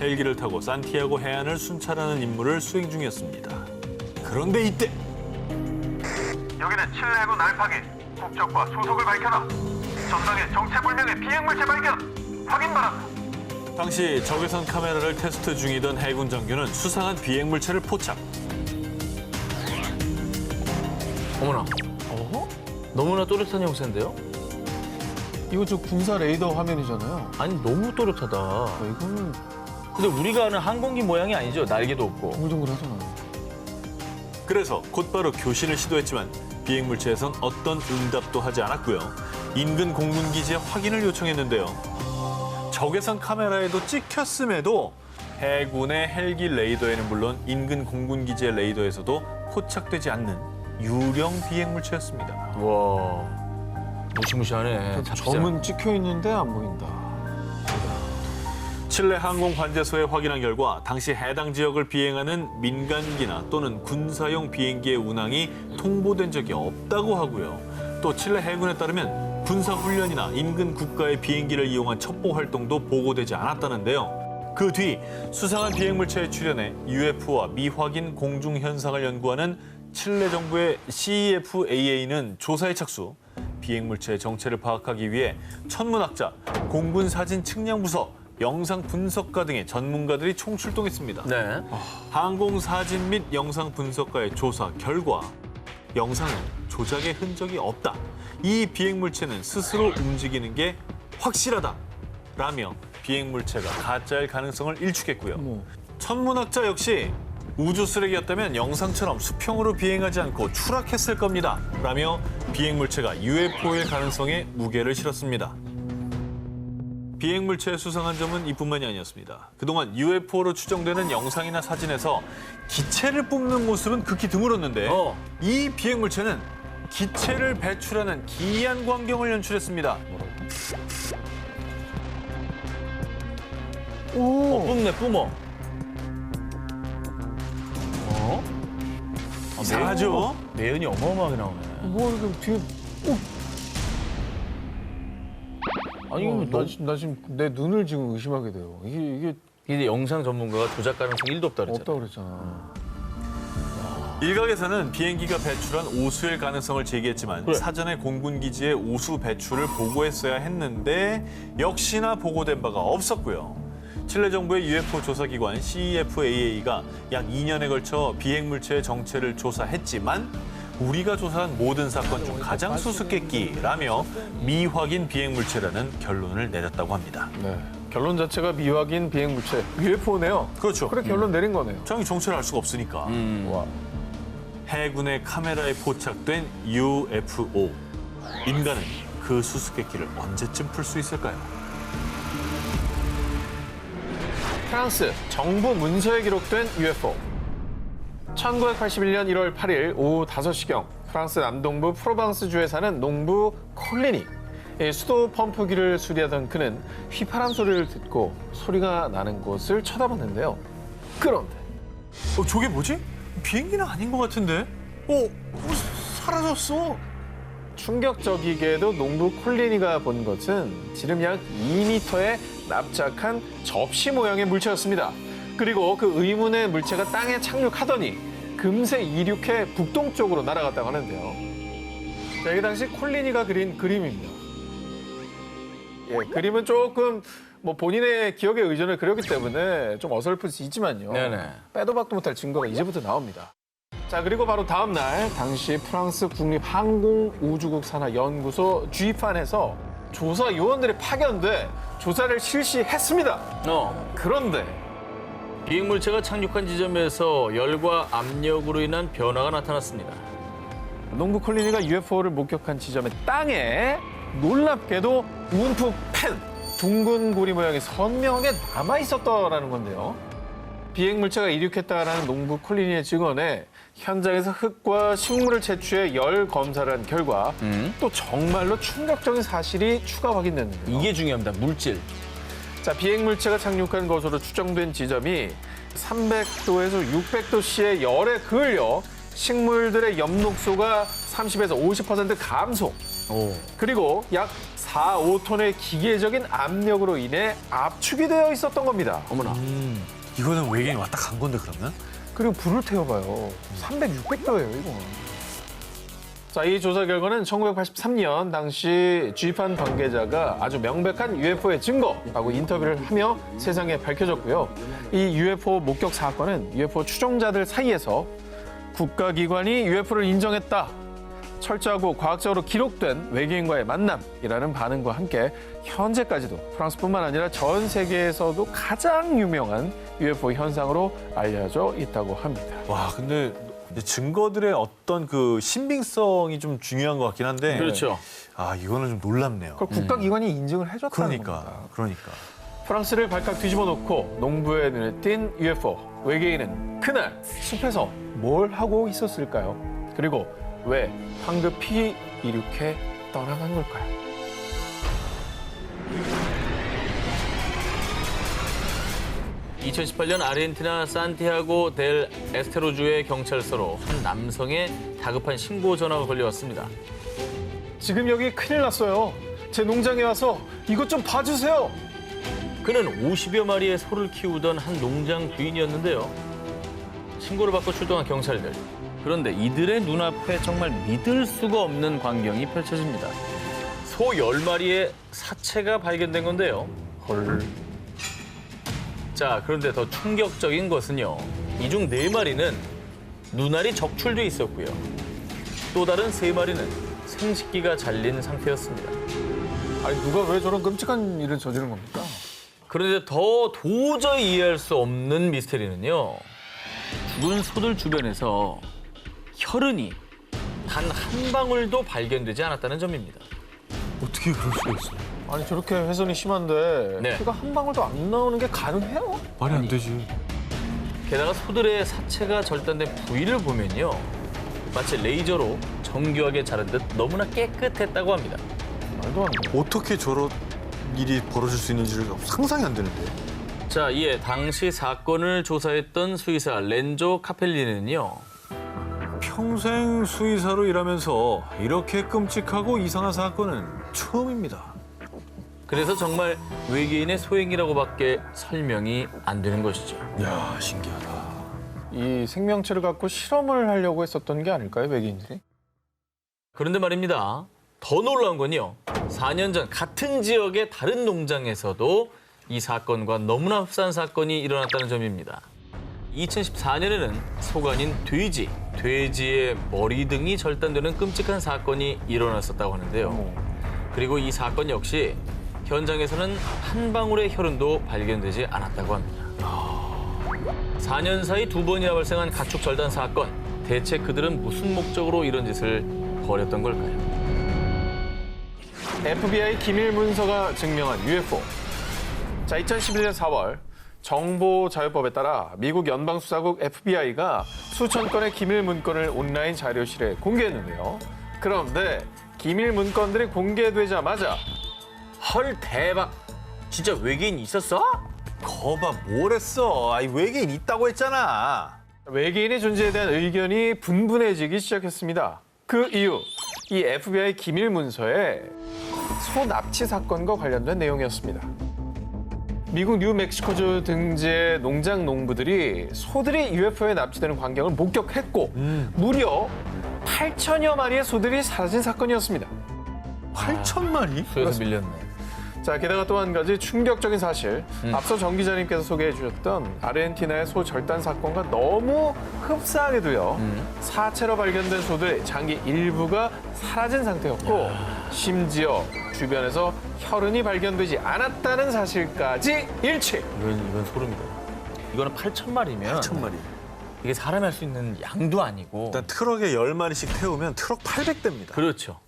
헬기를 타고 산티아고 해안을 순찰하는 임무를 수행 중이었습니다. 그런데 이때 여기는 칠레 해군 알파기. 국적과 소속을 밝혀라. 전방에 정체불명의 비행물체 발견. 확인 바란다. 당시 적외선 카메라를 테스트 중이던 해군 장교는 수상한 비행물체를 포착. 어머나. 너무나 또렷한 형체인데요? 이거 저 군사 레이더 화면이잖아요. 아니, 너무 또렷하다. 이거는 근데 우리가 아는 항공기 모양이 아니죠. 날개도 없고. 동글동글하잖아. 그래서 곧바로 교신을 시도했지만 비행물체에선 어떤 응답도 하지 않았고요. 인근 공군기지에 확인을 요청했는데요. 적외선 카메라에도 찍혔음에도 해군의 헬기 레이더에는 물론 인근 공군 기지의 레이더에서도 포착되지 않는 유령 비행 물체였습니다. 와, 무시무시하네. 점은 찍혀 있는데 안 보인다. 칠레 항공 관제소에 확인한 결과 당시 해당 지역을 비행하는 민간기나 또는 군사용 비행기의 운항이 통보된 적이 없다고 하고요. 또 칠레 해군에 따르면 군사훈련이나 인근 국가의 비행기를 이용한 첩보 활동도 보고되지 않았다는데요. 그 뒤 수상한 비행물체에 출현해 UFO와 미확인 공중 현상을 연구하는 칠레 정부의 CEFAA는 조사에 착수, 비행물체의 정체를 파악하기 위해 천문학자, 공군사진측량부서, 영상 분석가 등의 전문가들이 총출동했습니다. 네. 항공사진 및 영상 분석가의 조사 결과 영상은 조작의 흔적이 없다. 이 비행물체는 스스로 움직이는 게 확실하다라며 비행물체가 가짜일 가능성을 일축했고요. 천문학자 역시 우주 쓰레기였다면 영상처럼 수평으로 비행하지 않고 추락했을 겁니다. 라며 비행물체가 UFO일 가능성에 무게를 실었습니다. 비행물체의 수상한 점은 이뿐만이 아니었습니다. 그동안 UFO로 추정되는 영상이나 사진에서 기체를 뿜는 모습은 극히 드물었는데 이 비행물체는 기체를 배출하는 기이한 광경을 연출했습니다. 뿜네, 뿜어. 이상하죠? 매연이 어마어마하게 나오네. 뭐 이거 뒤에 아니, 나 지금 내 눈을 지금 의심하게 돼요. 이게 이게 영상 전문가가 조작 가능성이 1도 없다 그랬잖아. 없다고 그랬잖아. 일각에서는 비행기가 배출한 오수일 가능성을 제기했지만 그래. 사전에 공군 기지의 오수 배출을 보고했어야 했는데 역시나 보고된 바가 없었고요. 칠레 정부의 UFO 조사기관 CEFAA가 약 2년에 걸쳐 비행물체의 정체를 조사했지만 우리가 조사한 모든 사건 중 가장 수수께끼라며 미확인 비행물체라는 결론을 내렸다고 합니다. 네. 결론 자체가 미확인 비행물체 UFO네요. 그렇죠. 그래 결론 내린 거네요. 정확히 정체를 알 수가 없으니까. 와. 해군의 카메라에 포착된 UFO. 인간은 그 수수께끼를 언제쯤 풀 수 있을까요? 프랑스 정부 문서에 기록된 UFO. 1981년 1월 8일 오후 5시경 프랑스 남동부 프로방스주에 사는 농부 콜리니. 수도 펌프기를 수리하던 그는 휘파람 소리를 듣고 소리가 나는 곳을 쳐다봤는데요. 그런데 저게 뭐지? 비행기는 아닌 것 같은데? 사라졌어. 충격적이게도 농부 콜리니가 본 것은 지름 약 2m의 납작한 접시 모양의 물체였습니다. 그리고 그 의문의 물체가 땅에 착륙하더니 금세 이륙해 북동쪽으로 날아갔다고 하는데요. 자, 이게 당시 콜리니가 그린 그림입니다. 예, 그림은 조금 뭐 본인의 기억에 의존을 그렸기 때문에 좀 어설플 수 있지만요. 네네. 빼도 박도 못할 증거가 이제부터 나옵니다. 자, 그리고 바로 다음 날 당시 프랑스 국립항공우주국 산하연구소 GIFAN에서 조사 요원들이 파견돼 조사를 실시했습니다. 그런데 비행물체가 착륙한 지점에서 열과 압력으로 인한 변화가 나타났습니다. 농부 콜리니가 UFO를 목격한 지점의 땅에 놀랍게도 움푹 둥근 고리 모양이 선명하게 남아 있었더라는 건데요. 비행물체가 이륙했다라는 농부 콜리니의 증언에 현장에서 흙과 식물을 채취해 열 검사를 한 결과 또 정말로 충격적인 사실이 추가 확인됐는데요. 이게 중요합니다. 물질. 자, 비행물체가 착륙한 것으로 추정된 지점이 300도에서 600도씨의 열에 그을려 식물들의 엽록소가 30에서 50% 감소. 그리고 약 4, 5톤의 기계적인 압력으로 인해 압축이 되어 있었던 겁니다. 어머나. 이거는 외계인 왔다 간 건데 그러면? 그리고 불을 태워봐요. 300, 600도예요, 이거. 자, 이 조사 결과는 1983년 당시 GIFAN 관계자가 아주 명백한 UFO의 증거라고 인터뷰를 하며 세상에 밝혀졌고요. 이 UFO 목격 사건은 UFO 추종자들 사이에서 국가기관이 UFO를 인정했다. 철저하고 과학적으로 기록된 외계인과의 만남이라는 반응과 함께 현재까지도 프랑스뿐만 아니라 전 세계에서도 가장 유명한 UFO 현상으로 알려져 있다고 합니다. 와, 근데 증거들의 어떤 그 신빙성이 좀 중요한 것 같긴 한데. 그렇죠. 아, 이거는 좀 놀랍네요. 그걸 국가기관이 인증을 해줬다는 겁니다. 그러니까. 프랑스를 발칵 뒤집어 놓고 농부의 눈에 띈 UFO. 외계인은 그날 숲에서 뭘 하고 있었을까요? 그리고 왜 황급히 이륙해 떠나간 걸까요? (2018년) 아르헨티나 산티아고 델 에스테로주의 경찰서로 한 남성의 다급한 신고 전화가 걸려왔습니다. 지금 여기 큰일 났어요. 제 농장에 와서 이것 좀 봐주세요. 그는 50여 마리의 소를 키우던 한 농장 주인이었는데요. 신고를 받고 출동한 경찰들. 그런데 이들의 눈앞에 정말 믿을 수가 없는 광경이 펼쳐집니다. 소 10마리의 사체가 발견된 건데요. 헐. 자, 그런데 더 충격적인 것은요. 이 중 4마리는 눈알이 적출돼 있었고요. 또 다른 3마리는 생식기가 잘린 상태였습니다. 아니 누가 왜 저런 끔찍한 일을 저지른 겁니까? 그런데 더 도저히 이해할 수 없는 미스테리는요. 죽은 소들 주변에서 혈흔이 단 한 방울도 발견되지 않았다는 점입니다. 어떻게 그럴 수가 있어요? 아니 저렇게 훼손이 심한데 네. 피가 한 방울도 안 나오는 게 가능해요? 말이 안 되지. 게다가 소들의 사체가 절단된 부위를 보면요. 마치 레이저로 정교하게 자른 듯 너무나 깨끗했다고 합니다. 말도 안 돼. 어떻게 저런 일이 벌어질 수 있는지를 상상이 안 되는데. 자, 이에 당시 사건을 조사했던 수의사 렌조 카펠리는요. 평생 수의사로 일하면서 이렇게 끔찍하고 이상한 사건은 처음입니다. 그래서 정말 외계인의 소행이라고밖에 설명이 안 되는 것이죠. 야, 신기하다. 이 생명체를 갖고 실험을 하려고 했었던 게 아닐까요, 외계인들이? 그런데 말입니다. 더 놀라운 건요. 4년 전 같은 지역의 다른 농장에서도 이 사건과 너무나 흡사한 사건이 일어났다는 점입니다. 2014년에는 소가 아닌 돼지의 머리 등이 절단되는 끔찍한 사건이 일어났었다고 하는데요. 그리고 이 사건 역시 현장에서는 한 방울의 혈흔도 발견되지 않았다고 합니다. 4년 사이 2번이나 발생한 가축 절단 사건. 대체 그들은 무슨 목적으로 이런 짓을 벌였던 걸까요? FBI 기밀 문서가 증명한 UFO. 자, 2011년 4월 정보자유법에 따라 미국 연방수사국 FBI가 수천 건의 기밀 문건을 온라인 자료실에 공개했는데요. 그런데 기밀 문건들이 공개되자마자 헐, 대박. 진짜 외계인 있었어? 거봐, 뭘 했어? 아이, 외계인 있다고 했잖아. 외계인의 존재에 대한 의견이 분분해지기 시작했습니다. 그 이유, 이 FBI 기밀 문서에 소 납치 사건과 관련된 내용이었습니다. 미국 뉴멕시코주 등지의 농장 농부들이 소들이 UFO에 납치되는 광경을 목격했고 무려 8천여 마리의 소들이 사라진 사건이었습니다. 8,000마리? 수에서 밀렸네. 자, 게다가 또 한 가지 충격적인 사실. 앞서 정 기자님께서 소개해 주셨던 아르헨티나의 소 절단 사건과 너무 흡사하게도요. 사체로 발견된 소들의 장기 일부가 사라진 상태였고 심지어 주변에서 혈흔이 발견되지 않았다는 사실까지 일치. 이건 소름이다. 이거는 8,000마리면 8,000마리. 이게 사람이 할 수 있는 양도 아니고. 일단 트럭에 10마리씩 태우면 트럭 800대입니다. 그렇죠.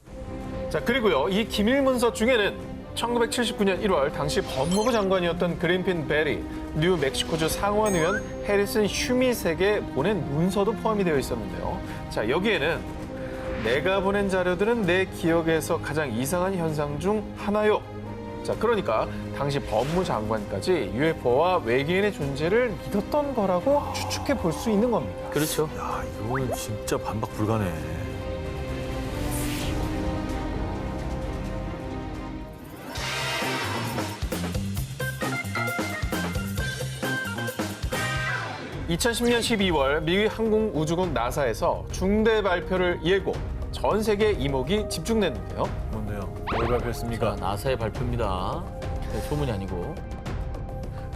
자, 그리고요. 이 기밀 문서 중에는 1979년 1월 당시 법무부 장관이었던 그린핀 베리, 뉴멕시코주 상원 의원 해리슨 휴밋에게 보낸 문서도 포함이 되어 있었는데요. 자, 여기에는 내가 보낸 자료들은 내 기억에서 가장 이상한 현상 중 하나요. 자, 그러니까 당시 법무장관까지 UFO와 외계인의 존재를 믿었던 거라고 추측해 볼 수 있는 겁니다. 그렇죠. 야, 이거는 진짜 반박 불가네. (2010년 12월) 미국 항공우주국 나사에서 중대 발표를 예고 전 세계 이목이 집중됐는데요. 뭔데요? 뭘 발표했습니까? 자, 나사의 발표입니다. 네, 소문이 아니고.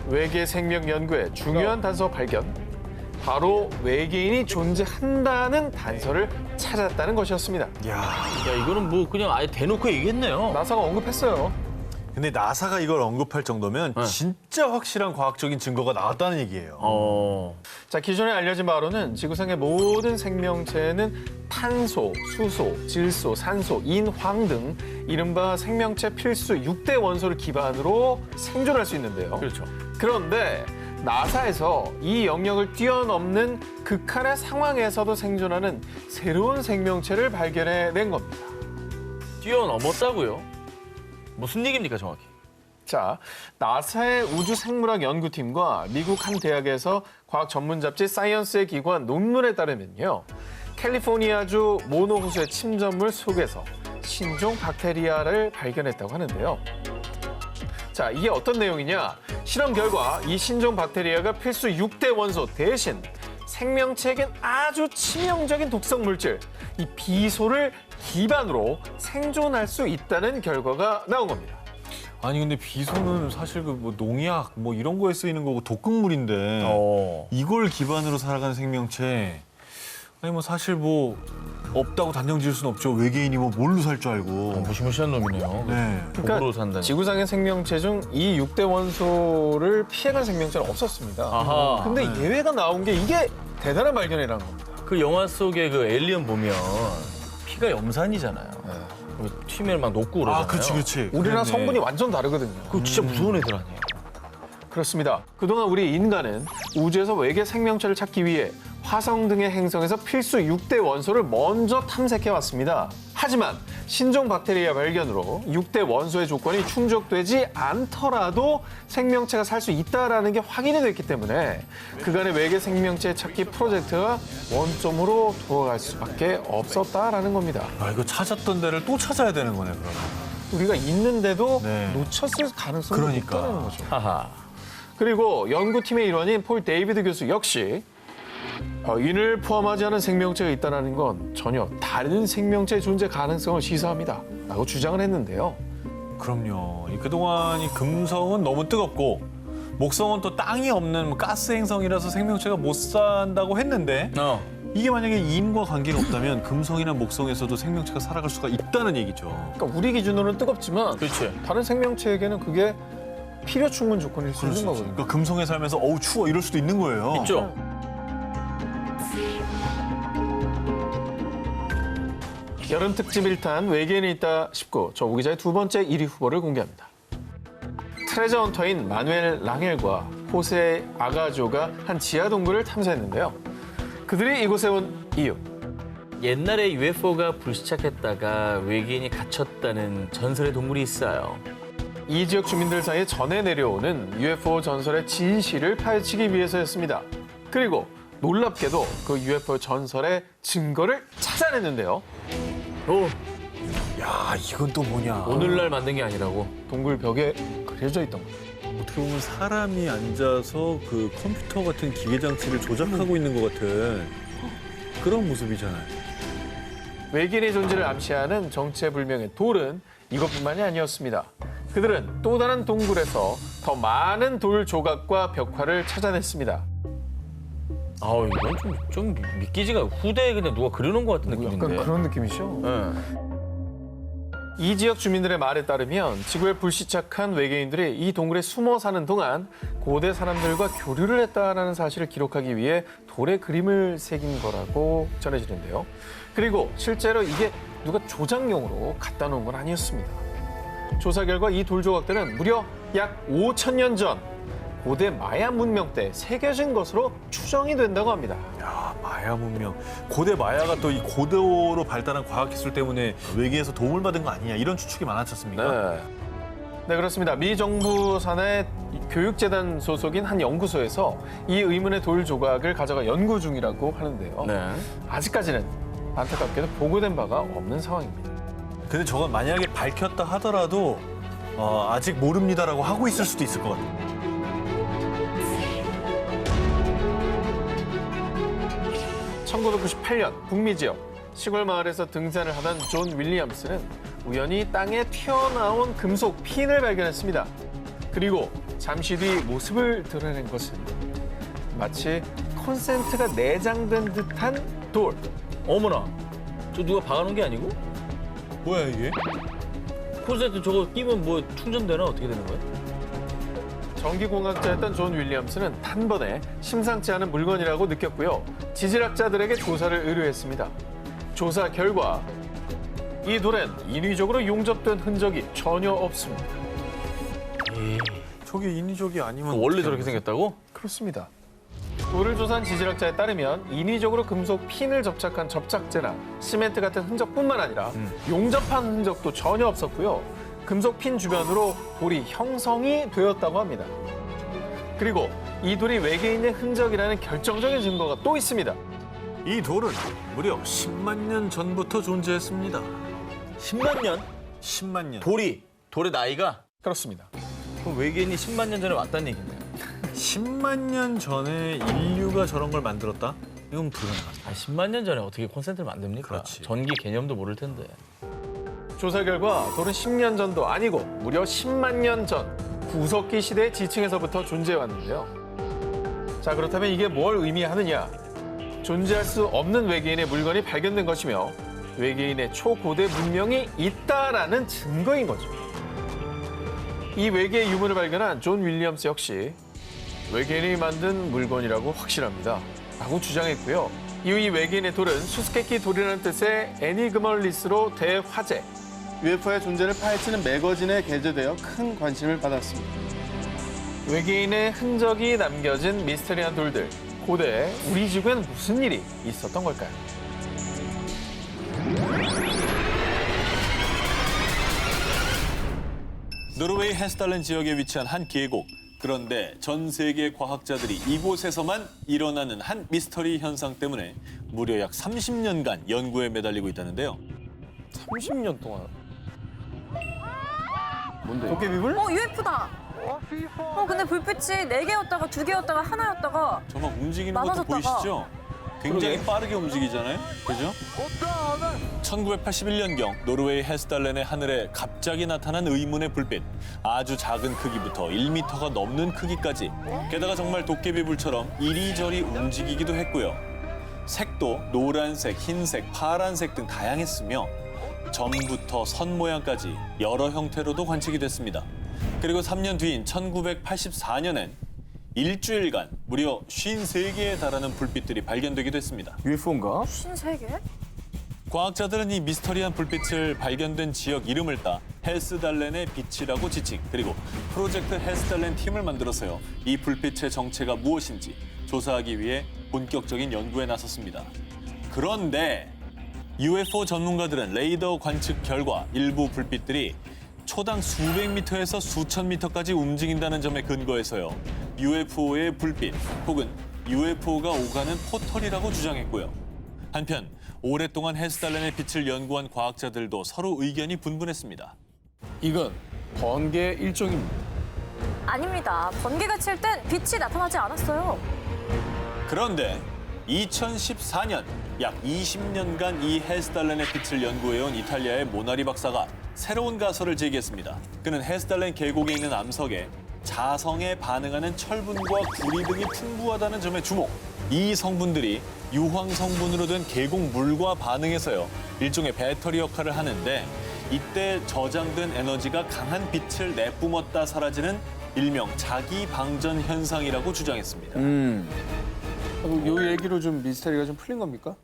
외계 생명 연구의 중요한 단서 발견. 바로 외계인이 존재한다는 단서를 찾았다는 것이었습니다. 야, 야, 이거는 뭐 그냥 아예 대놓고 얘기했네요. 나사가 언급했어요. 근데 나사가 이걸 언급할 정도면 진짜 확실한 과학적인 증거가 나왔다는 얘기예요. 자, 기존에 알려진 바로는 지구상의 모든 생명체는 탄소, 수소, 질소, 산소, 인, 황 등 이른바 생명체 필수 6대 원소를 기반으로 생존할 수 있는데요. 그렇죠. 그런데 나사에서 이 영역을 뛰어넘는 극한의 상황에서도 생존하는 새로운 생명체를 발견해낸 겁니다. 뛰어넘었다고요? 무슨 얘기입니까 정확히? 자, 나사의 우주생물학 연구팀과 미국 한 대학에서 과학 전문 잡지 사이언스에 기고한 논문에 따르면요. 캘리포니아주 모노호수의 침전물 속에서 신종 박테리아를 발견했다고 하는데요. 자, 이게 어떤 내용이냐? 실험 결과 이 신종 박테리아가 필수 6대 원소 대신 생명체에겐 아주 치명적인 독성 물질, 이 비소를 기반으로 생존할 수 있다는 결과가 나온 겁니다. 아니 근데 비소는 사실 그 뭐 농약 뭐 이런 거에 쓰이는 거고 독극물인데 이걸 기반으로 살아가는 생명체 아니 뭐 사실 뭐 없다고 단정 지을 수는 없죠. 외계인이 뭐 뭘로 살 줄 알고. 무시무시한 놈이네요. 네. 독으로 산다니. 지구상의 생명체 중 이 6대 원소를 피해간 생명체는 없었습니다. 아하. 근데 예외가 나온 게 이게 대단한 발견이라는 겁니다. 그 영화 속에 그 에일리언 보면 피가 염산이잖아요. 튀면 막 녹고 그러잖아요. 아, 그렇지. 우리랑 그랬네. 성분이 완전 다르거든요. 그거 진짜 무서운 애들 아니에요? 그렇습니다. 그동안 우리 인간은 우주에서 외계 생명체를 찾기 위해 화성 등의 행성에서 필수 6대 원소를 먼저 탐색해 왔습니다. 하지만 신종 박테리아 발견으로 6대 원소의 조건이 충족되지 않더라도 생명체가 살 수 있다는 게 확인이 됐기 때문에 그간의 외계 생명체 찾기 프로젝트가 원점으로 돌아갈 수밖에 없었다라는 겁니다. 아 이거 찾았던 데를 또 찾아야 되는 거네 그러면. 우리가 있는데도 네. 놓쳤을 가능성이 그러니까. 높다는 거죠. 하하. 그리고 연구팀의 일원인 폴 데이비드 교수 역시 인을 포함하지 않은 생명체가 있다는 건 전혀 다른 생명체의 존재 가능성을 시사합니다. 라고 주장을 했는데요. 그럼요. 그동안 이 금성은 너무 뜨겁고 목성은 또 땅이 없는 뭐 가스 행성이라서 생명체가 못 산다고 했는데 이게 만약에 인과 관계가 없다면 금성이나 목성에서도 생명체가 살아갈 수가 있다는 얘기죠. 그러니까 우리 기준으로는 뜨겁지만 그렇지. 다른 생명체에게는 그게 필요 충분 조건일 수 있는 거거든요. 그러니까 금성에 살면서 어우 추워 이럴 수도 있는 거예요. 있죠. 여름 특집 1탄 외계인이 있다 싶고 저 오 기자의 두 번째 1위 후보를 공개합니다. 트레저 헌터인 마누엘 랑헬과 호세 아가조가 한 지하 동굴을 탐사했는데요. 그들이 이곳에 온 이유. 옛날에 UFO가 불시착했다가 외계인이 갇혔다는 전설의 동물이 있어요. 이 지역 주민들 사이에 전해 내려오는 UFO 전설의 진실을 파헤치기 위해서였습니다. 그리고 놀랍게도 그 UFO 전설의 증거를 찾아냈는데요. 야 이건 또 뭐냐. 오늘날 만든 게 아니라고. 동굴 벽에 그려져 있던 겁니다. 어떻게 보면 사람이 앉아서 그 컴퓨터 같은 기계 장치를 조작하고 있는 것 같은 그런 모습이잖아요. 외계인의 존재를 암시하는 정체불명의 돌은 이것뿐만이 아니었습니다. 그들은 또 다른 동굴에서 더 많은 돌 조각과 벽화를 찾아냈습니다. 아우 이건 좀 믿기지가 후대에 그냥 누가 그려놓은 것 같은 느낌인데. 약간 그런 느낌이죠. 네. 이 지역 주민들의 말에 따르면 지구에 불시착한 외계인들이 이 동굴에 숨어 사는 동안 고대 사람들과 교류를 했다는 사실을 기록하기 위해 돌에 그림을 새긴 거라고 전해지는데요. 그리고 실제로 이게 누가 조작용으로 갖다 놓은 건 아니었습니다. 조사 결과 이 돌 조각들은 무려 약 5,000년 전 고대 마야 문명 때 새겨진 것으로 추정이 된다고 합니다. 야 마야 문명. 고대 마야가 또 이 고도로 발달한 과학기술 때문에 외계에서 도움을 받은 거 아니냐 이런 추측이 많았지 않습니까? 네, 그렇습니다. 미 정부 산하의 교육재단 소속인 한 연구소에서 이 의문의 돌 조각을 가져가 연구 중이라고 하는데요. 네. 아직까지는 안타깝게도 보고된 바가 없는 상황입니다. 근데 저건 만약에 밝혔다 하더라도 아직 모릅니다라고 하고 있을 수도 있을 것 같아요. 1998년 북미 지역 시골 마을에서 등산을 하던 존 윌리엄스는 우연히 땅에 튀어나온 금속 핀을 발견했습니다. 그리고 잠시 뒤 모습을 드러낸 것은 마치 콘센트가 내장된 듯한 돌. 어머나. 저 누가 박아놓은 게 아니고? 뭐야 이게? 콘센트 저거 끼면 뭐 충전되나 어떻게 되는 거예요? 전기공학자였던 존 윌리엄스는 단번에 심상치 않은 물건이라고 느꼈고요. 지질학자들에게 조사를 의뢰했습니다. 조사 결과 이 돌엔 인위적으로 용접된 흔적이 전혀 없습니다. 저게 인위적이 아니면 원래 저렇게 생겼다고? 그렇습니다. 돌을 조사한 지질학자에 따르면 인위적으로 금속 핀을 접착한 접착제나 시멘트 같은 흔적뿐만 아니라 용접한 흔적도 전혀 없었고요. 금속 핀 주변으로 돌이 형성이 되었다고 합니다. 그리고 이 돌이 외계인의 흔적이라는 결정적인 증거가 또 있습니다. 이 돌은 무려 10만 년 전부터 존재했습니다. 10만 년? 10만 년. 돌의 나이가? 그렇습니다. 그럼 외계인이 10만 년 전에 왔다는 얘기네요. 10만 년 전에 인류가 저런 걸 만들었다? 이건 불가능하다. 10만 년 전에 어떻게 콘센트를 만듭니까? 그렇지. 전기 개념도 모를 텐데. 조사 결과 돌은 10년 전도 아니고 무려 10만 년 전 구석기 시대의 지층에서부터 존재해왔는데요. 자, 그렇다면 이게 뭘 의미하느냐? 존재할 수 없는 외계인의 물건이 발견된 것이며 외계인의 초고대 문명이 있다라는 증거인 거죠. 이 외계의 유물을 발견한 존 윌리엄스 역시 외계인이 만든 물건이라고 확신합니다. 라고 주장했고요. 이후 이 외계인의 돌은 수수께끼 돌이라는 뜻의 애니그멀리스로 대화제, UFO의 존재를 파헤치는 매거진에 게재되어 큰 관심을 받았습니다. 외계인의 흔적이 남겨진 미스터리한 돌들. 고대 우리 지구엔 무슨 일이 있었던 걸까요? 노르웨이 헤스달렌 지역에 위치한 한 계곡. 그런데 전 세계 과학자들이 이곳에서만 일어나는 한 미스터리 현상 때문에 무려 약 30년간 연구에 매달리고 있다는데요. 30년 동안. 뭔데? 도깨비불? UFO다. 근데 불빛이 4개였다가 2개였다가 하나였다가 정말 움직이는 것도 많아졌다가. 보이시죠? 굉장히 빠르게 움직이잖아요. 그죠? 1981년경 노르웨이 헤스달렌의 하늘에 갑자기 나타난 의문의 불빛. 아주 작은 크기부터 1m가 넘는 크기까지. 게다가 정말 도깨비불처럼 이리저리 움직이기도 했고요. 색도 노란색, 흰색, 파란색 등 다양했으며 점부터 선 모양까지 여러 형태로도 관측이 됐습니다. 그리고 3년 뒤인 1984년엔 일주일간 무려 53개에 달하는 불빛들이 발견되기도 했습니다. UFO인가? 53개? 과학자들은 이 미스터리한 불빛을 발견된 지역 이름을 따 헬스달렌의 빛이라고 지칭, 그리고 프로젝트 헬스달렌 팀을 만들어서요. 이 불빛의 정체가 무엇인지 조사하기 위해 본격적인 연구에 나섰습니다. 그런데 UFO 전문가들은 레이더 관측 결과 일부 불빛들이 초당 수백 미터에서 수천 미터까지 움직인다는 점에 근거해서요. UFO의 불빛 혹은 UFO가 오가는 포털이라고 주장했고요. 한편 오랫동안 헬스달렌의 빛을 연구한 과학자들도 서로 의견이 분분했습니다. 이건 번개 일종입니다. 아닙니다. 번개가 칠 땐 빛이 나타나지 않았어요. 그런데 2014년 약 20년간 이 헬스달렌의 빛을 연구해온 이탈리아의 모나리 박사가 새로운 가설을 제기했습니다. 그는 헬스달렌 계곡에 있는 암석에 자성에 반응하는 철분과 구리 등이 풍부하다는 점에 주목. 이 성분들이 유황 성분으로 된 계곡 물과 반응해서요. 일종의 배터리 역할을 하는데 이때 저장된 에너지가 강한 빛을 내뿜었다 사라지는 일명 자기 방전 현상이라고 주장했습니다. 이 얘기로 좀 미스터리가 좀 풀린 겁니까?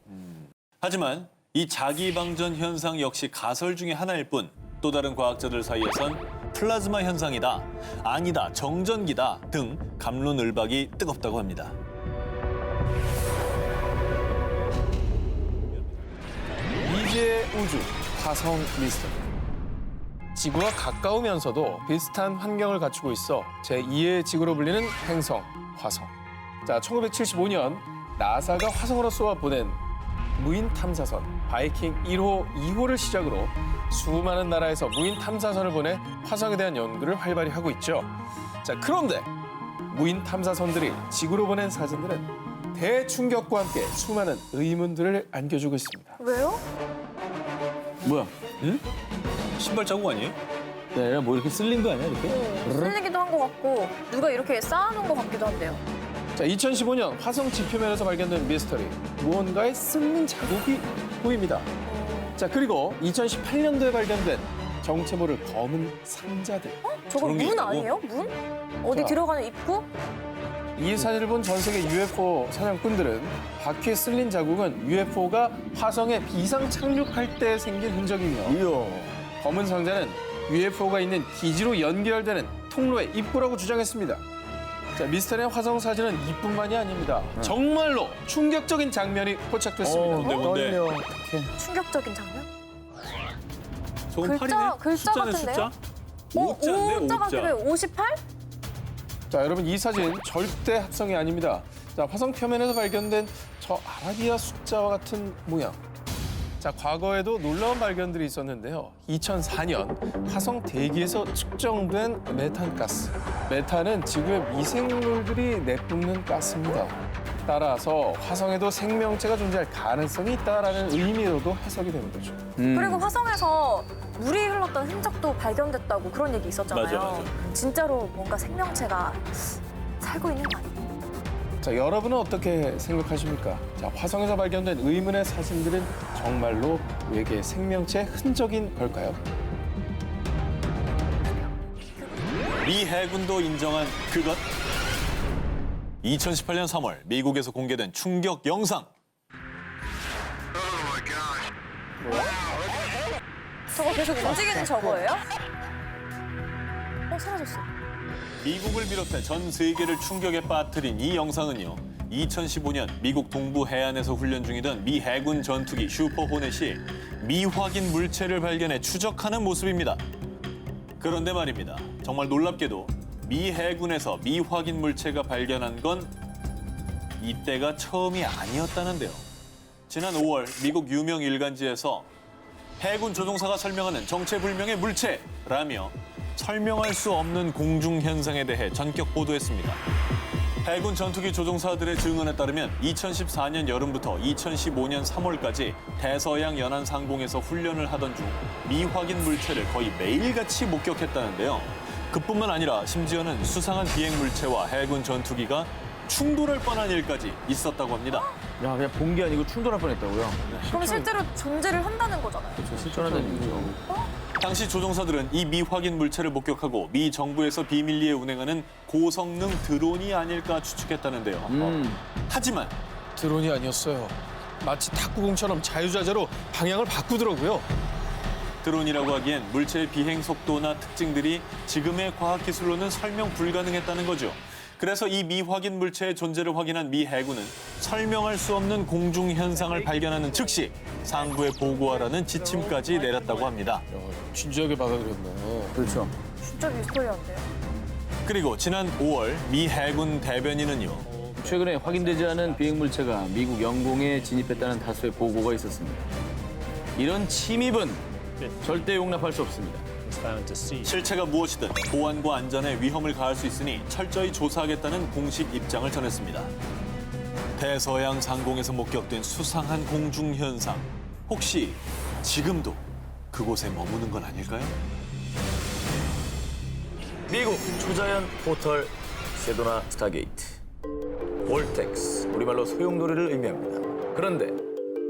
하지만 이 자기 방전 현상 역시 가설 중에 하나일 뿐 또 다른 과학자들 사이에선 플라즈마 현상이다, 아니다, 정전기다 등 갑론을박이 뜨겁다고 합니다. 미지의 우주, 화성 미스터리. 지구와 가까우면서도 비슷한 환경을 갖추고 있어 제2의 지구로 불리는 행성, 화성. 자, 1975년 나사가 화성으로 쏘아 보낸 무인 탐사선 바이킹 1호, 2호를 시작으로 수많은 나라에서 무인 탐사선을 보내 화성에 대한 연구를 활발히 하고 있죠. 자, 그런데 무인 탐사선들이 지구로 보낸 사진들은 대충격과 함께 수많은 의문들을 안겨주고 있습니다. 왜요? 뭐야? 응? 신발 자국 아니에요? 네, 뭐 이렇게 쓸린 거 아니야, 이렇게? 쓸리기도 한 것 같고 누가 이렇게 쌓아놓은 것 같기도 한데요. 자, 2015년 화성 지표면에서 발견된 미스터리. 무언가의 쓸린 자국이 보입니다. 자, 그리고 2018년도에 발견된 정체 모를 검은 상자들. 저거 그런 게 문 있다고? 아니에요? 문? 어디 자. 들어가는 입구? 이 사진을 본 전 세계 UFO 사냥꾼들은 바퀴에 쓸린 자국은 UFO가 화성에 비상 착륙할 때 생긴 흔적이며 검은 상자는 UFO가 있는 기지로 연결되는 통로의 입구라고 주장했습니다. 자, 미스터리한 화성 사진은 이뿐만이 아닙니다. 정말로 충격적인 장면이 포착됐습니다. 뭔데? 충격적인 장면? 저건 글자 숫자네, 같은데요? 숫자? 오자인데, 오자 오자. 같기도 58? 자, 여러분 이 사진 절대 합성이 아닙니다. 자, 화성 표면에서 발견된 저 아라비아 숫자와 같은 모양. 자, 과거에도 놀라운 발견들이 있었는데요. 2004년 화성 대기에서 측정된 메탄가스. 메탄은 지구의 미생물들이 내뿜는 가스입니다. 따라서 화성에도 생명체가 존재할 가능성이 있다라는 의미로도 해석이 되는 거죠. 그리고 화성에서 물이 흘렀던 흔적도 발견됐다고 그런 얘기 있었잖아요. 맞아. 진짜로 뭔가 생명체가 살고 있는 거 아니에요? 자, 여러분은 어떻게 생각하십니까? 자, 화성에서 발견된 의문의 사진들은 정말로 외계 생명체 흔적인 걸까요? 미 해군도 인정한 그것. 2018년 3월 미국에서 공개된 충격 영상. 저거 계속 움직이는 저거예요? 사라졌어. 미국을 비롯해 전 세계를 충격에 빠뜨린 이 영상은요. 2015년 미국 동부 해안에서 훈련 중이던 미 해군 전투기 슈퍼 호넷이 미확인 물체를 발견해 추적하는 모습입니다. 그런데 말입니다. 정말 놀랍게도 미 해군에서 미확인 물체가 발견한 건 이때가 처음이 아니었다는데요. 지난 5월 미국 유명 일간지에서 해군 조종사가 설명하는 정체불명의 물체라며 설명할 수 없는 공중 현상에 대해 전격 보도했습니다. 해군 전투기 조종사들의 증언에 따르면 2014년 여름부터 2015년 3월까지 대서양 연안 상공에서 훈련을 하던 중 미확인 물체를 거의 매일같이 목격했다는데요. 그뿐만 아니라 심지어는 수상한 비행 물체와 해군 전투기가 충돌할 뻔한 일까지 있었다고 합니다. 야, 그냥 본 게 아니고 충돌할 뻔했다고요? 그럼 실제로 존재를 한다는 거잖아요. 실존한다는 얘기죠. 당시 조종사들은 이 미확인 물체를 목격하고 미 정부에서 비밀리에 운행하는 고성능 드론이 아닐까 추측했다는데요. 하지만 드론이 아니었어요. 마치 탁구공처럼 자유자재로 방향을 바꾸더라고요. 드론이라고 하기엔 물체의 비행 속도나 특징들이 지금의 과학기술로는 설명 불가능했다는 거죠. 그래서 이 미확인 물체의 존재를 확인한 미 해군은 설명할 수 없는 공중 현상을 발견하는 즉시 상부에 보고하라는 지침까지 내렸다고 합니다. 진지하게 받아들였네. 그렇죠. 진짜 미스터리한데요? 그리고 지난 5월 미 해군 대변인은요. 최근에 확인되지 않은 비행 물체가 미국 영공에 진입했다는 다수의 보고가 있었습니다. 이런 침입은 절대 용납할 수 없습니다. 실체가 무엇이든 보안과 안전에 위험을 가할 수 있으니 철저히 조사하겠다는 공식 입장을 전했습니다. 대서양 상공에서 목격된 수상한 공중 현상. 혹시 지금도 그곳에 머무는 건 아닐까요? 미국 초자연 포털 세도나 스타게이트. 볼텍스, 우리말로 소용돌이를 의미합니다. 그런데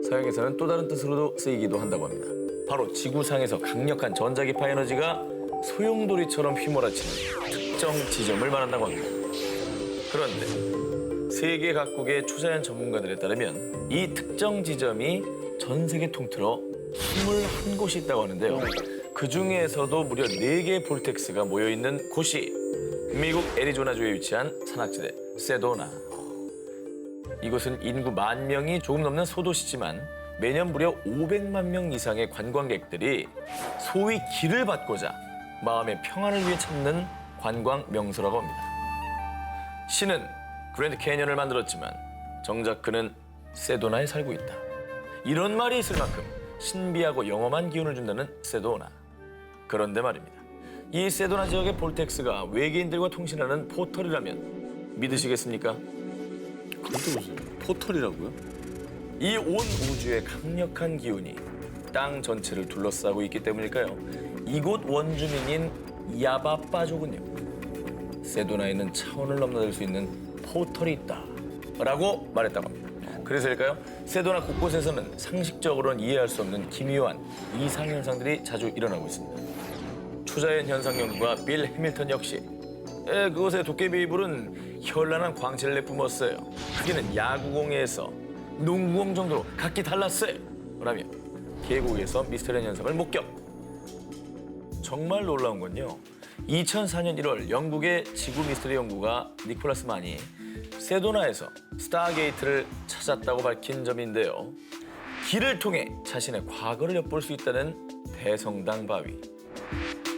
서양에서는 또 다른 뜻으로도 쓰이기도 한다고 합니다. 바로 지구상에서 강력한 전자기파 에너지가 소용돌이처럼 휘몰아치는 특정 지점을 말한다고 합니다. 그런데 세계 각국의 초자연 전문가들에 따르면 이 특정 지점이 전 세계 통틀어 21곳이 있다고 하는데요. 그 중에서도 무려 4개의 볼텍스가 모여있는 곳이 미국 애리조나주에 위치한 산악지대 세도나. 이곳은 인구 10,000명이 조금 넘는 소도시지만 매년 무려 500만 명 이상의 관광객들이 소위 길을 받고자 마음의 평안을 위해 찾는 관광 명소라고 합니다. 신은 그랜드 캐니언을 만들었지만 정작 그는 세도나에 살고 있다. 이런 말이 있을 만큼 신비하고 영험한 기운을 준다는 세도나. 그런데 말입니다. 이 세도나 지역의 볼텍스가 외계인들과 통신하는 포털이라면 믿으시겠습니까? 그것도 무슨 포털이라고요? 이 온 우주의 강력한 기운이 땅 전체를 둘러싸고 있기 때문일까요? 이곳 원주민인 야바빠족은요. 세도나에는 차원을 넘나들 수 있는 포털이 있다라고 말했다고 합니다. 그래서일까요? 세도나 곳곳에서는 상식적으로는 이해할 수 없는 기묘한 이상 현상들이 자주 일어나고 있습니다. 초자연 현상 연구가 빌 해밀턴 역시 그곳에 도깨비 이불은 현란한 광채를 내뿜었어요. 크기는 야구공에서 농구공 정도로 각기 달랐어요. 라며 계곡에서 미스터리한 현상을 목격. 정말 놀라운 건요. 2004년 1월 영국의 지구 미스터리 연구가 니콜라스 만이 세도나에서 스타게이트를 찾았다고 밝힌 점인데요. 길을 통해 자신의 과거를 엿볼 수 있다는 대성당 바위.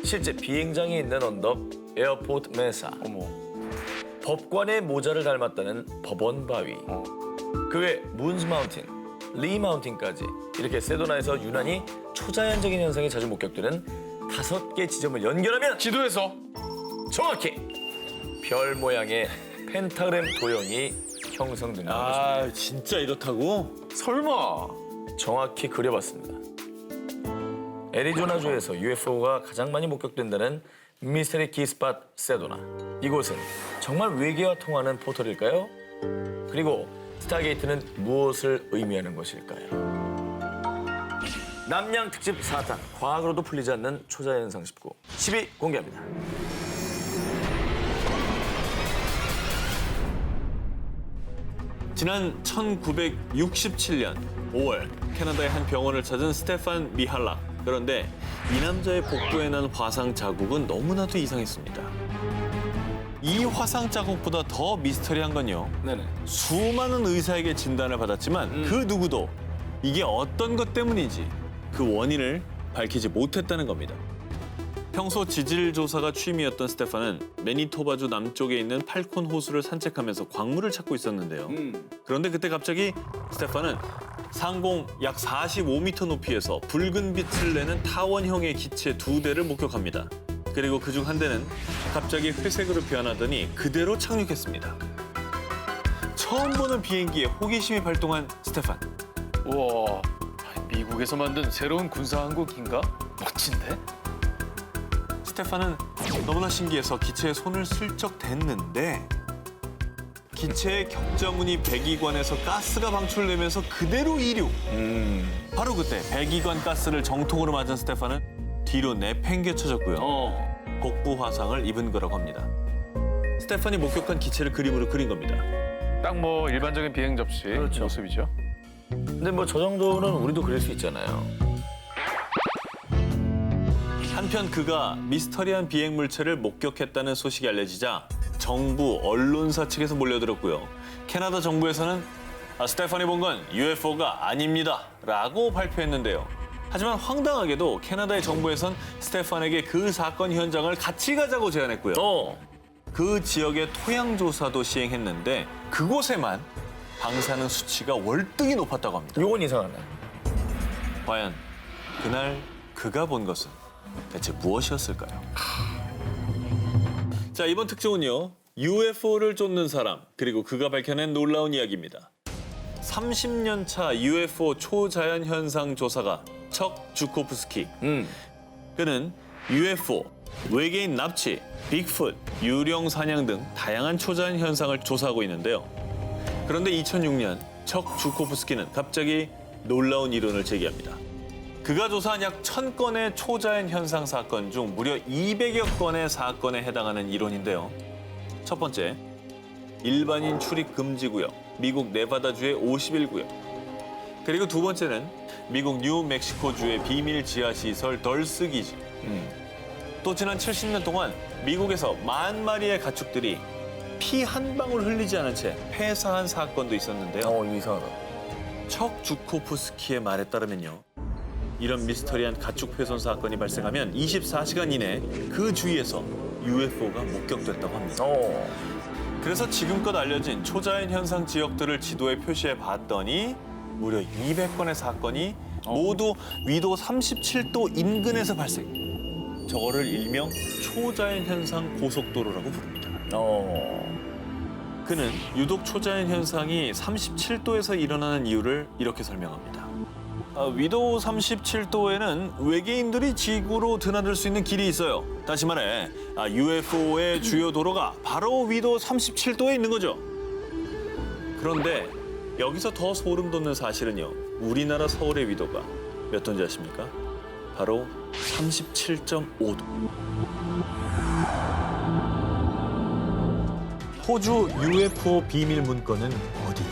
실제 비행장이 있는 언덕 에어포트 메사. 법관의 모자를 닮았다는 법원 바위. 그 외 문즈 마운틴, 리 마운틴까지 이렇게 세도나에서 유난히 초자연적인 현상이 자주 목격되는 5개 지점을 연결하면 지도에서 정확히 별 모양의 펜타그램 도형이 형성된다는 것입니다. 진짜 이렇다고? 설마 정확히 그려봤습니다. 애리조나주에서 UFO가 가장 많이 목격된다는 미스터리 키스팟 세도나. 이곳은 정말 외계와 통하는 포털일까요? 그리고 스타게이트는 무엇을 의미하는 것일까요? 남양 특집 4탄 과학으로도 풀리지 않는 초자연상 19 10위 공개합니다. 지난 1967년 5월 캐나다의 한 병원을 찾은 스테판 미할락. 그런데 이 남자의 복부에 난 화상 자국은 너무나도 이상했습니다. 이 화상 자국보다 더 미스터리한 건요. 네네. 수많은 의사에게 진단을 받았지만 그 누구도 이게 어떤 것 때문인지 그 원인을 밝히지 못했다는 겁니다. 평소 지질 조사가 취미였던 스테판은 매니토바주 남쪽에 있는 팔콘 호수를 산책하면서 광물을 찾고 있었는데요. 그런데 그때 갑자기 스테판은 상공 약 45m 높이에서 붉은 빛을 내는 타원형의 기체 2대를 목격합니다. 그리고 그중 한 대는 갑자기 회색으로 변하더니 그대로 착륙했습니다. 처음 보는 비행기에 호기심이 발동한 스테판. 우와, 미국에서 만든 새로운 군사항공기인가? 멋진데? 스테판은 너무나 신기해서 기체에 손을 슬쩍 댔는데 기체의 격자무늬 배기관에서 가스가 방출되면서 그대로 이륙. 바로 그때 배기관 가스를 정통으로 맞은 스테판은 뒤로 내팽개쳐졌고요. 복부 화상을 입은 거라고 합니다. 스테판이 목격한 기체를 그림으로 그린 겁니다. 딱 뭐 일반적인 비행 접시 그렇죠. 모습이죠. 근데 뭐 저 정도는 우리도 그릴 수 있잖아요. 한편 그가 미스터리한 비행 물체를 목격했다는 소식이 알려지자 정부, 언론사 측에서 몰려들었고요. 캐나다 정부에서는 스테판이 본 건 UFO가 아닙니다 라고 발표했는데요. 하지만 황당하게도 캐나다의 정부에선 스테판에게 그 사건 현장을 같이 가자고 제안했고요. 그 지역의 토양 조사도 시행했는데 그곳에만 방사능 수치가 월등히 높았다고 합니다. 요건 이상하네. 과연 그날 그가 본 것은 대체 무엇이었을까요? 자, 이번 특종은요. UFO를 쫓는 사람, 그리고 그가 밝혀낸 놀라운 이야기입니다. 30년 차 UFO 초자연 현상 조사가 척 주코프스키. 그는 UFO, 외계인 납치, 빅풋, 유령 사냥 등 다양한 초자연 현상을 조사하고 있는데요. 그런데 2006년 척 주코프스키는 갑자기 놀라운 이론을 제기합니다. 그가 조사한 약 1000건의 초자연 현상 사건 중 무려 200여 건의 사건에 해당하는 이론인데요. 첫 번째, 일반인 출입 금지 구역, 미국 네바다주의 51구역. 그리고 두 번째는 미국 뉴멕시코주의 비밀 지하시설 덜스 기지. 또 지난 70년 동안 미국에서 10,000마리의 가축들이 피 한 방울 흘리지 않은 채 폐사한 사건도 있었는데요. 이거 이상하다. 척 주코프스키의 말에 따르면요. 이런 미스터리한 가축 훼손 사건이 발생하면 24시간 이내 그 주위에서 UFO가 목격됐다고 합니다. 그래서 지금껏 알려진 초자연 현상 지역들을 지도에 표시해 봤더니 무려 200건의 사건이 모두 위도 37도 인근에서 발생. 저거를 일명 초자연 현상 고속도로라고 부릅니다. 그는 유독 초자연 현상이 37도에서 일어나는 이유를 이렇게 설명합니다. 위도 37도에는 외계인들이 지구로 드나들 수 있는 길이 있어요. 다시 말해 UFO의 주요 도로가 바로 위도 37도에 있는 거죠. 그런데 여기서 더 소름 돋는 사실은요. 우리나라 서울의 위도가 몇 도인지 아십니까? 바로 37.5도. 호주 UFO 비밀 문건은 어디에?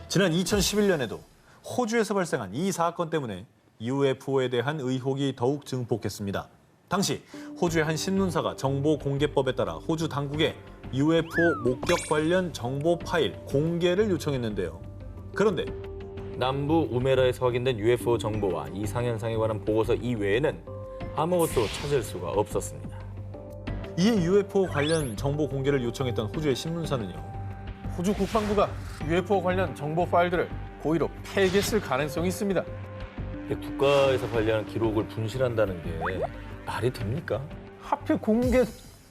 지난 2011년에도 호주에서 발생한 이 사건 때문에 UFO에 대한 의혹이 더욱 증폭했습니다. 당시 호주의 한 신문사가 정보공개법에 따라 호주 당국에 UFO 목격 관련 정보 파일 공개를 요청했는데요. 그런데 남부 우메라에서 확인된 UFO 정보와 이상 현상에 관한 보고서 이외에는 아무것도 찾을 수가 없었습니다. 이에 UFO 관련 정보 공개를 요청했던 호주의 신문사는요. 호주 국방부가 UFO 관련 정보 파일들을 고의로 폐기했을 가능성이 있습니다. 국가에서 관리하는 기록을 분실한다는 게 말이 됩니까? 하필 공개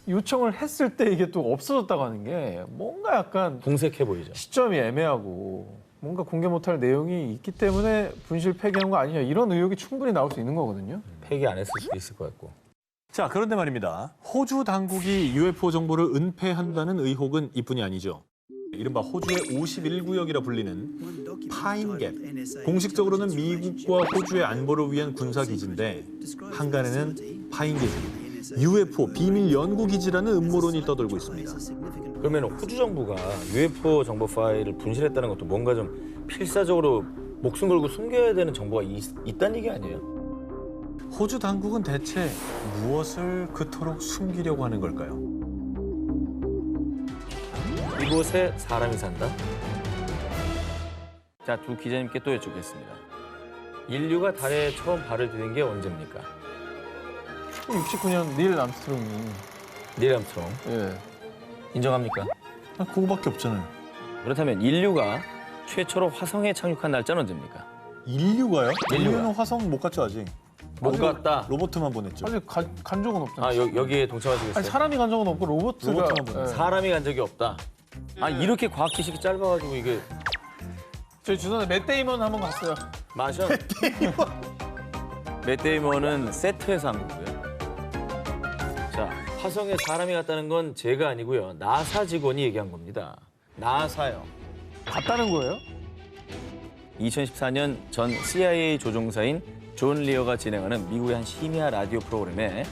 요청을 했을 때 이게 또 없어졌다고 하는 게 뭔가 약간 궁색해 보이죠. 시점이 애매하고 뭔가 공개 못할 내용이 있기 때문에 분실 폐기한 거 아니냐 이런 의혹이 충분히 나올 수 있는 거거든요. 폐기 안 했을 수도 있을 것 같고. 자, 그런데 말입니다. 호주 당국이 UFO 정보를 은폐한다는 의혹은 이뿐이 아니죠. 이른바 호주의 51구역이라 불리는 파인갭. 공식적으로는 미국과 호주의 안보를 위한 군사기지인데 한간에는 파인갭이 UFO 비밀 연구기지라는 음모론이 떠돌고 있습니다. 그러면 호주 정부가 UFO 정보 파일을 분실했다는 것도 뭔가 좀 필사적으로 목숨 걸고 숨겨야 되는 정보가 있다는 얘기 아니에요? 호주 당국은 대체 무엇을 그토록 숨기려고 하는 걸까요? 이곳에 사람이 산다? 자, 두 기자님께 또 여쭙겠습니다. 인류가 달에 처음 발을 디딘 게 언제입니까? 69년 닐 암스트롱이. 닐 암스트롱. 예. 인정합니까? 그거밖에 없잖아요. 그렇다면 인류가 최초로 화성에 착륙한 날짜는 언제입니까? 인류가요? 인류가. 인류는 화성 못 갔죠 아직. 못 갔다. 로버트만 보냈죠. 아직 간 적은 없잖아요. 아, 여기에 동참하시겠어요? 아니, 사람이 간 적은 없고 로봇만 보냈죠. 사람이 간 적이 없다. 아, 이렇게 과학 지식이 짧아가지고 이게 저희 주선에 맷 데이먼 한번 갔어요. 마셔. 맷 데이먼은 세트에서 한 거고요. 자, 화성에 사람이 갔다는 건 제가 아니고요. 나사 직원이 얘기한 겁니다. 나사요. 갔다는 거예요? 2014년 전 CIA 조종사인 존 리어가 진행하는 미국의 한 심야 라디오 프로그램에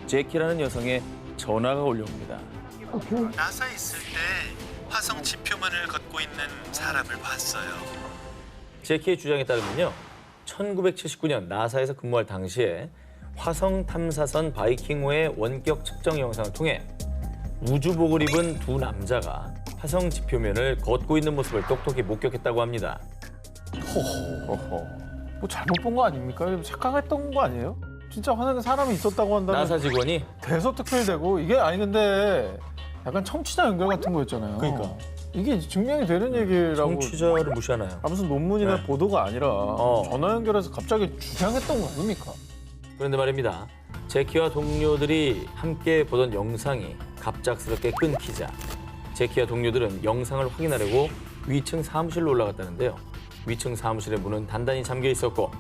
제키라는 여성의 전화가 올려옵니다. 나사에 있을 때 화성 지표면을 걷고 있는 사람을 봤어요. 제키의 주장에 따르면요. 1979년 나사에서 근무할 당시에 화성 탐사선 바이킹호의 원격 측정 영상을 통해 우주복을 입은 두 남자가 화성 지표면을 걷고 있는 모습을 똑똑히 목격했다고 합니다. 어허. 뭐 잘못 본 거 아닙니까? 착각했던 거 아니에요? 진짜 화성에 사람이 있었다고 한다면 나사 직원이 대서특필되고 이게 아니 근데 약간 청취자 연결 같은 거였잖아요. 그러니까. 이게 증명이 되는 얘기라고. 청취자를 무시하나요? 무슨 논문이나 네. 보도가 아니라 전화 연결해서 갑자기 주장했던 거 아닙니까? 그런데 말입니다. 제키와 동료들이 함께 보던 영상이 갑작스럽게 끊기자 제키와 동료들은 영상을 확인하려고 위층 사무실로 올라갔다는데요. 위층 사무실의 문은 단단히 잠겨 있었고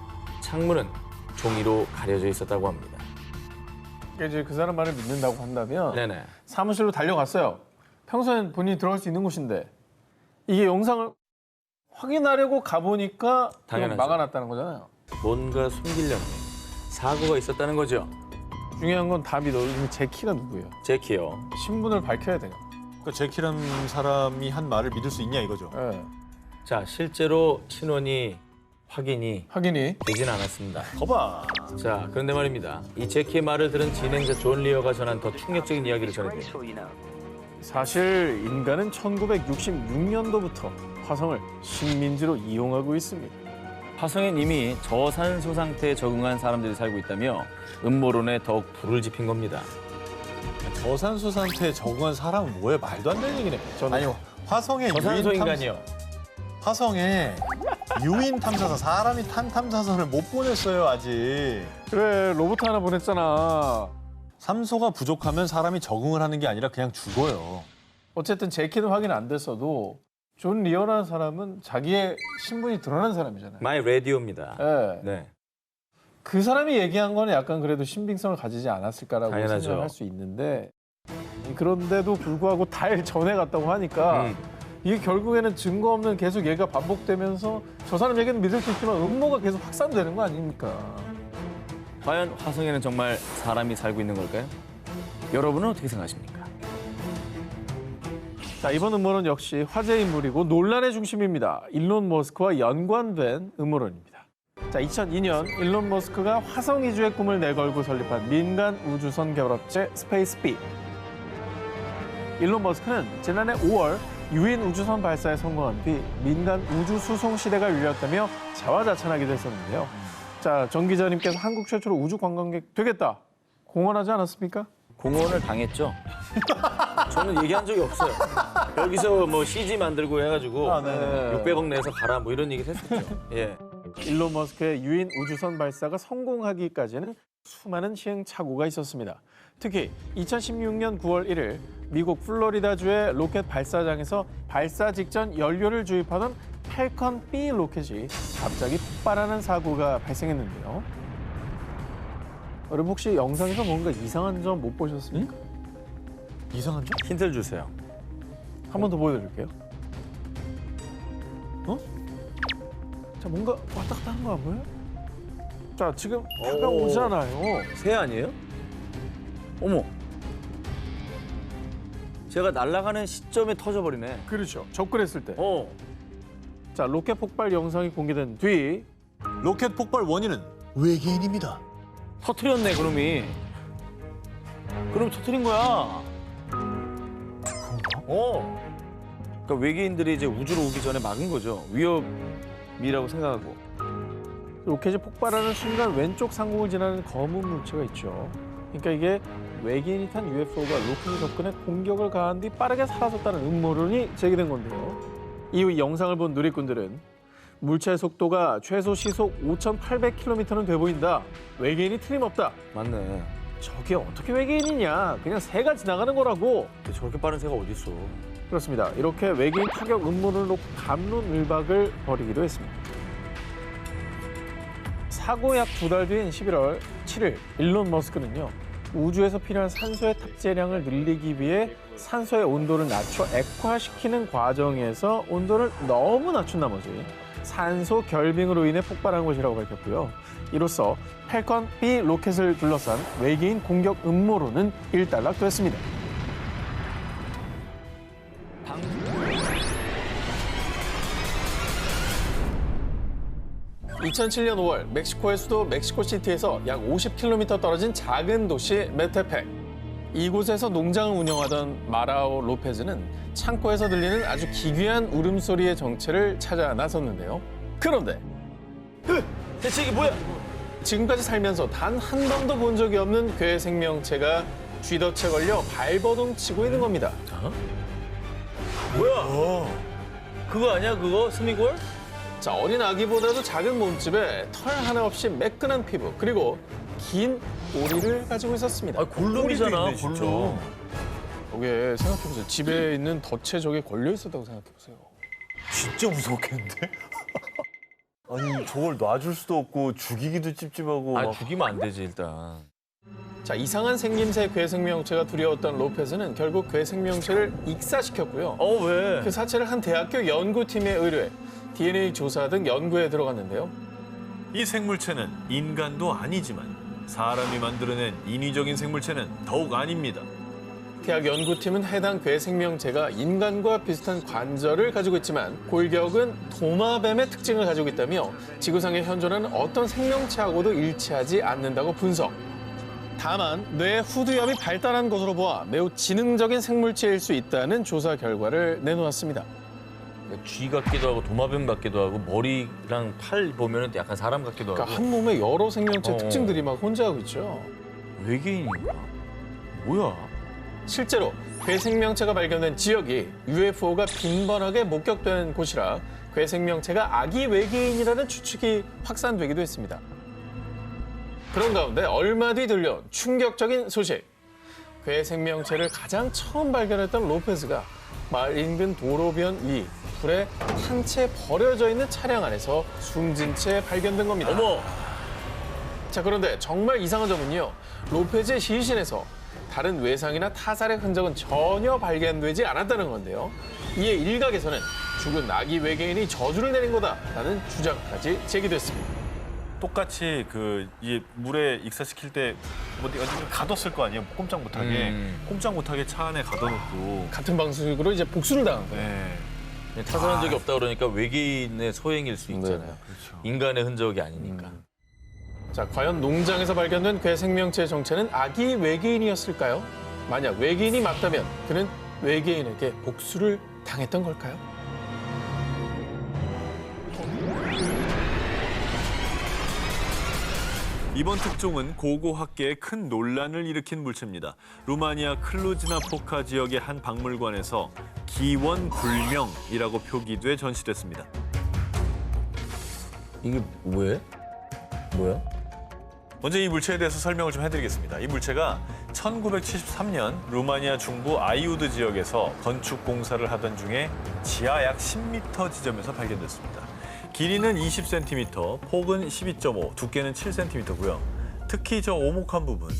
창문은 종이로 가려져 있었다고 합니다. 그러니까 이제 그 사람 말을 믿는다고 한다면 네네. 사무실로 달려갔어요. 평소엔 본인이 들어갈 수 있는 곳인데 이게 영상을 확인하려고 가보니까 그냥 당연하죠. 막아놨다는 거잖아요. 뭔가 숨기려는 사고가 있었다는 거죠. 중요한 건 다 믿어. 이미 제키가 누구예요? 제키요. 신분을 밝혀야 돼요. 그러니까 제키라는 사람이 한 말을 믿을 수 있냐 이거죠. 네. 자, 실제로 신원이 확인이 되진 않았습니다. 거봐. 자, 그런데 말입니다. 이 제키의 말을 들은 진행자 존 리어가 전한 더 충격적인 이야기를 전해드립니다. 사실 인간은 1966년도부터 화성을 식민지로 이용하고 있습니다. 화성엔 이미 저산소 상태에 적응한 사람들이 살고 있다며 음모론에 더욱 불을 지핀 겁니다. 저산소 상태에 적응한 사람은 뭐예요? 말도 안 되는 얘기네. 아니요. 화성에 저산소 유인 인간이요. 화성에 유인 탐사선, 사람이 탄 탐사선을 못 보냈어요, 아직. 그래, 로봇 하나 보냈잖아. 산소가 부족하면 사람이 적응을 하는 게 아니라 그냥 죽어요. 어쨌든 제키는 확인 안 됐어도 존 리어라는 사람은 자기의 신분이 드러난 사람이잖아요. 마이 라디오입니다. 네. 네. 그 사람이 얘기한 거는 약간 그래도 신빙성을 가지지 않았을까라고 당연하죠. 생각할 수 있는데 그런데도 불구하고 달 전에 갔다고 하니까 이게 결국에는 증거 없는 계속 얘기가 반복되면서 저 사람 얘기는 믿을 수 있지만 음모가 계속 확산되는 거 아닙니까? 과연 화성에는 정말 사람이 살고 있는 걸까요? 여러분은 어떻게 생각하십니까? 자, 이번 음모론 역시 화제 인물이고 논란의 중심입니다. 일론 머스크와 연관된 음모론입니다. 자, 2002년 일론 머스크가 화성 이주의 꿈을 내걸고 설립한 민간 우주선 결합체 스페이스비. 일론 머스크는 지난해 5월 유인 우주선 발사에 성공한 뒤 민간 우주 수송 시대가 열렸다며 자화자찬하기도 했었는데요. 자, 정 기자님께서 한국 최초로 우주 관광객 되겠다 공언하지 않았습니까? 공언을 당했죠. 저는 얘기한 적이 없어요. 여기서 뭐 CG 만들고 해가지고 600억 내서 가라 뭐 이런 얘기를 했었죠. 예. 일론 머스크의 유인 우주선 발사가 성공하기까지는 수많은 시행착오가 있었습니다. 특히 2016년 9월 1일 미국 플로리다주의 로켓 발사장에서 발사 직전 연료를 주입하던 팔컨 B 로켓이 갑자기 폭발하는 사고가 발생했는데요. 여러분 혹시 영상에서 뭔가 이상한 점 못 보셨습니까? 이상한 점? 힌트를 주세요. 한 번 더 보여드릴게요. 자, 뭔가 왔다 갔다 하는 거 안 보여요? 자, 지금 차가 오잖아요. 새 아니에요? 어머. 제가 날아가는 시점에 터져버리네. 그렇죠. 접근했을 때. 어. 자, 로켓 폭발 영상이 공개된 뒤 로켓 폭발 원인은 외계인입니다. 터트렸네, 그놈이. 그럼 터트린 거야. 그러니까 외계인들이 이제 우주로 오기 전에 막은 거죠. 위협이라고 생각하고. 로켓이 폭발하는 순간 왼쪽 상공을 지나는 검은 물체가 있죠. 그러니까 이게 외계인이 탄 UFO가 로켓에 접근해 공격을 가한 뒤 빠르게 사라졌다는 음모론이 제기된 건데요. 이후 이 영상을 본 누리꾼들은 물체의 속도가 최소 시속 5,800km는 돼 보인다. 외계인이 틀림없다. 맞네. 저게 어떻게 외계인이냐. 그냥 새가 지나가는 거라고. 저렇게 빠른 새가 어딨어. 그렇습니다. 이렇게 외계인 타격 음모를 놓고 갑론을박을 벌이기도 했습니다. 사고 약 2달 뒤인 11월 7일 일론 머스크는요. 우주에서 필요한 산소의 탑재량을 늘리기 위해 산소의 온도를 낮춰 액화시키는 과정에서 온도를 너무 낮춘 나머지 산소 결빙으로 인해 폭발한 것이라고 밝혔고요. 이로써 팔컨 B 로켓을 둘러싼 외계인 공격 음모론은 일단락됐습니다. 2007년 5월 멕시코의 수도 멕시코시티에서 약 50km 떨어진 작은 도시 메테펙. 이곳에서 농장을 운영하던 마라오 로페즈는 창고에서 들리는 아주 기괴한 울음소리의 정체를 찾아 나섰는데요. 그런데 대체 이게 뭐야? 지금까지 살면서 단 한 번도 본 적이 없는 괴 생명체가 쥐덫에 걸려 발버둥 치고 있는 겁니다. 뭐야? 그거 아니야, 그거? 스미골? 자, 어린 아기보다도 작은 몸집에 털 하나 없이 매끈한 피부, 그리고 긴 꼬리를 가지고 있었습니다. 아, 골룸이잖아, 골룸. 저게 생각해보세요. 집에 있는 덫에 저게 걸려 있었다고 생각해보세요. 진짜 무섭겠는데? 아니 저걸 놔줄 수도 없고 죽이기도 찝찝하고. 아, 죽이면 안 되지, 일단. 자, 이상한 생김새 괴 생명체가 두려웠던 로페즈는 결국 괴 생명체를 익사시켰고요. 왜? 그 사체를 한 대학교 연구팀에 의뢰해 DNA 조사 등 연구에 들어갔는데요. 이 생물체는 인간도 아니지만 사람이 만들어낸 인위적인 생물체는 더욱 아닙니다. 대학 연구팀은 해당 괴 생명체가 인간과 비슷한 관절을 가지고 있지만 골격은 도마뱀의 특징을 가지고 있다며 지구상에 현존하는 어떤 생명체하고도 일치하지 않는다고 분석. 다만 뇌 후두염이 발달한 것으로 보아 매우 지능적인 생물체일 수 있다는 조사 결과를 내놓았습니다. 쥐 같기도 하고 도마뱀 같기도 하고 머리랑 팔 보면 약간 사람 같기도 하고. 그러니까 한 몸에 여러 생명체 특징들이 막 혼재하고 있죠. 외계인인가? 뭐야? 실제로 괴 생명체가 발견된 지역이 UFO가 빈번하게 목격되는 곳이라 괴 생명체가 아기 외계인이라는 추측이 확산되기도 했습니다. 그런 가운데 얼마 뒤 들려온 충격적인 소식. 괴 생명체를 가장 처음 발견했던 로페즈가 마을 인근 도로변 위 불에 탄 채 버려져 있는 차량 안에서 숨진 채 발견된 겁니다. 어머! 자, 그런데 정말 이상한 점은요. 로페즈의 시신에서 다른 외상이나 타살의 흔적은 전혀 발견되지 않았다는 건데요. 이에 일각에서는 죽은 아기 외계인이 저주를 내린 거다라는 주장까지 제기됐습니다. 똑같이 이 물에 익사시킬 때 어디 가뒀을 거 아니에요? 꼼짝 못하게. 꼼짝 못하게 차 안에 가둬놓고. 같은 방식으로 이제 복수를 당한 거예요. 네. 타살한 적이 없다 그러니까 외계인의 소행일 수 있잖아요. 그렇죠. 인간의 흔적이 아니니까. 자, 과연 농장에서 발견된 괴 생명체의 정체는 아기 외계인이었을까요? 만약 외계인이 맞다면 그는 외계인에게 복수를 당했던 걸까요? 이번 특종은 고고학계에 큰 논란을 일으킨 물체입니다. 루마니아 클루지나포카 지역의 한 박물관에서 기원불명이라고 표기돼 전시됐습니다. 이게 왜? 뭐야? 먼저 이 물체에 대해서 설명을 좀 해드리겠습니다. 이 물체가 1973년 루마니아 중부 아이우드 지역에서 건축 공사를 하던 중에 지하 약 10m 지점에서 발견됐습니다. 길이는 20cm, 폭은 12.5, 두께는 7cm고요. 특히 저 오목한 부분,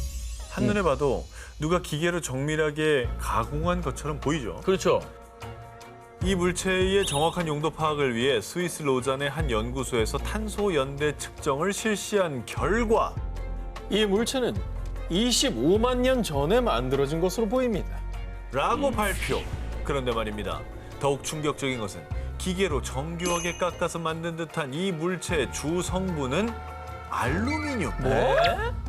한눈에 봐도 누가 기계로 정밀하게 가공한 것처럼 보이죠? 그렇죠. 이 물체의 정확한 용도 파악을 위해 스위스 로잔의 한 연구소에서 탄소 연대 측정을 실시한 결과 이 물체는 25만 년 전에 만들어진 것으로 보입니다. 라고 발표. 그런데 말입니다. 더욱 충격적인 것은 기계로 정교하게 깎아서 만든 듯한 이 물체의 주 성분은 알루미늄.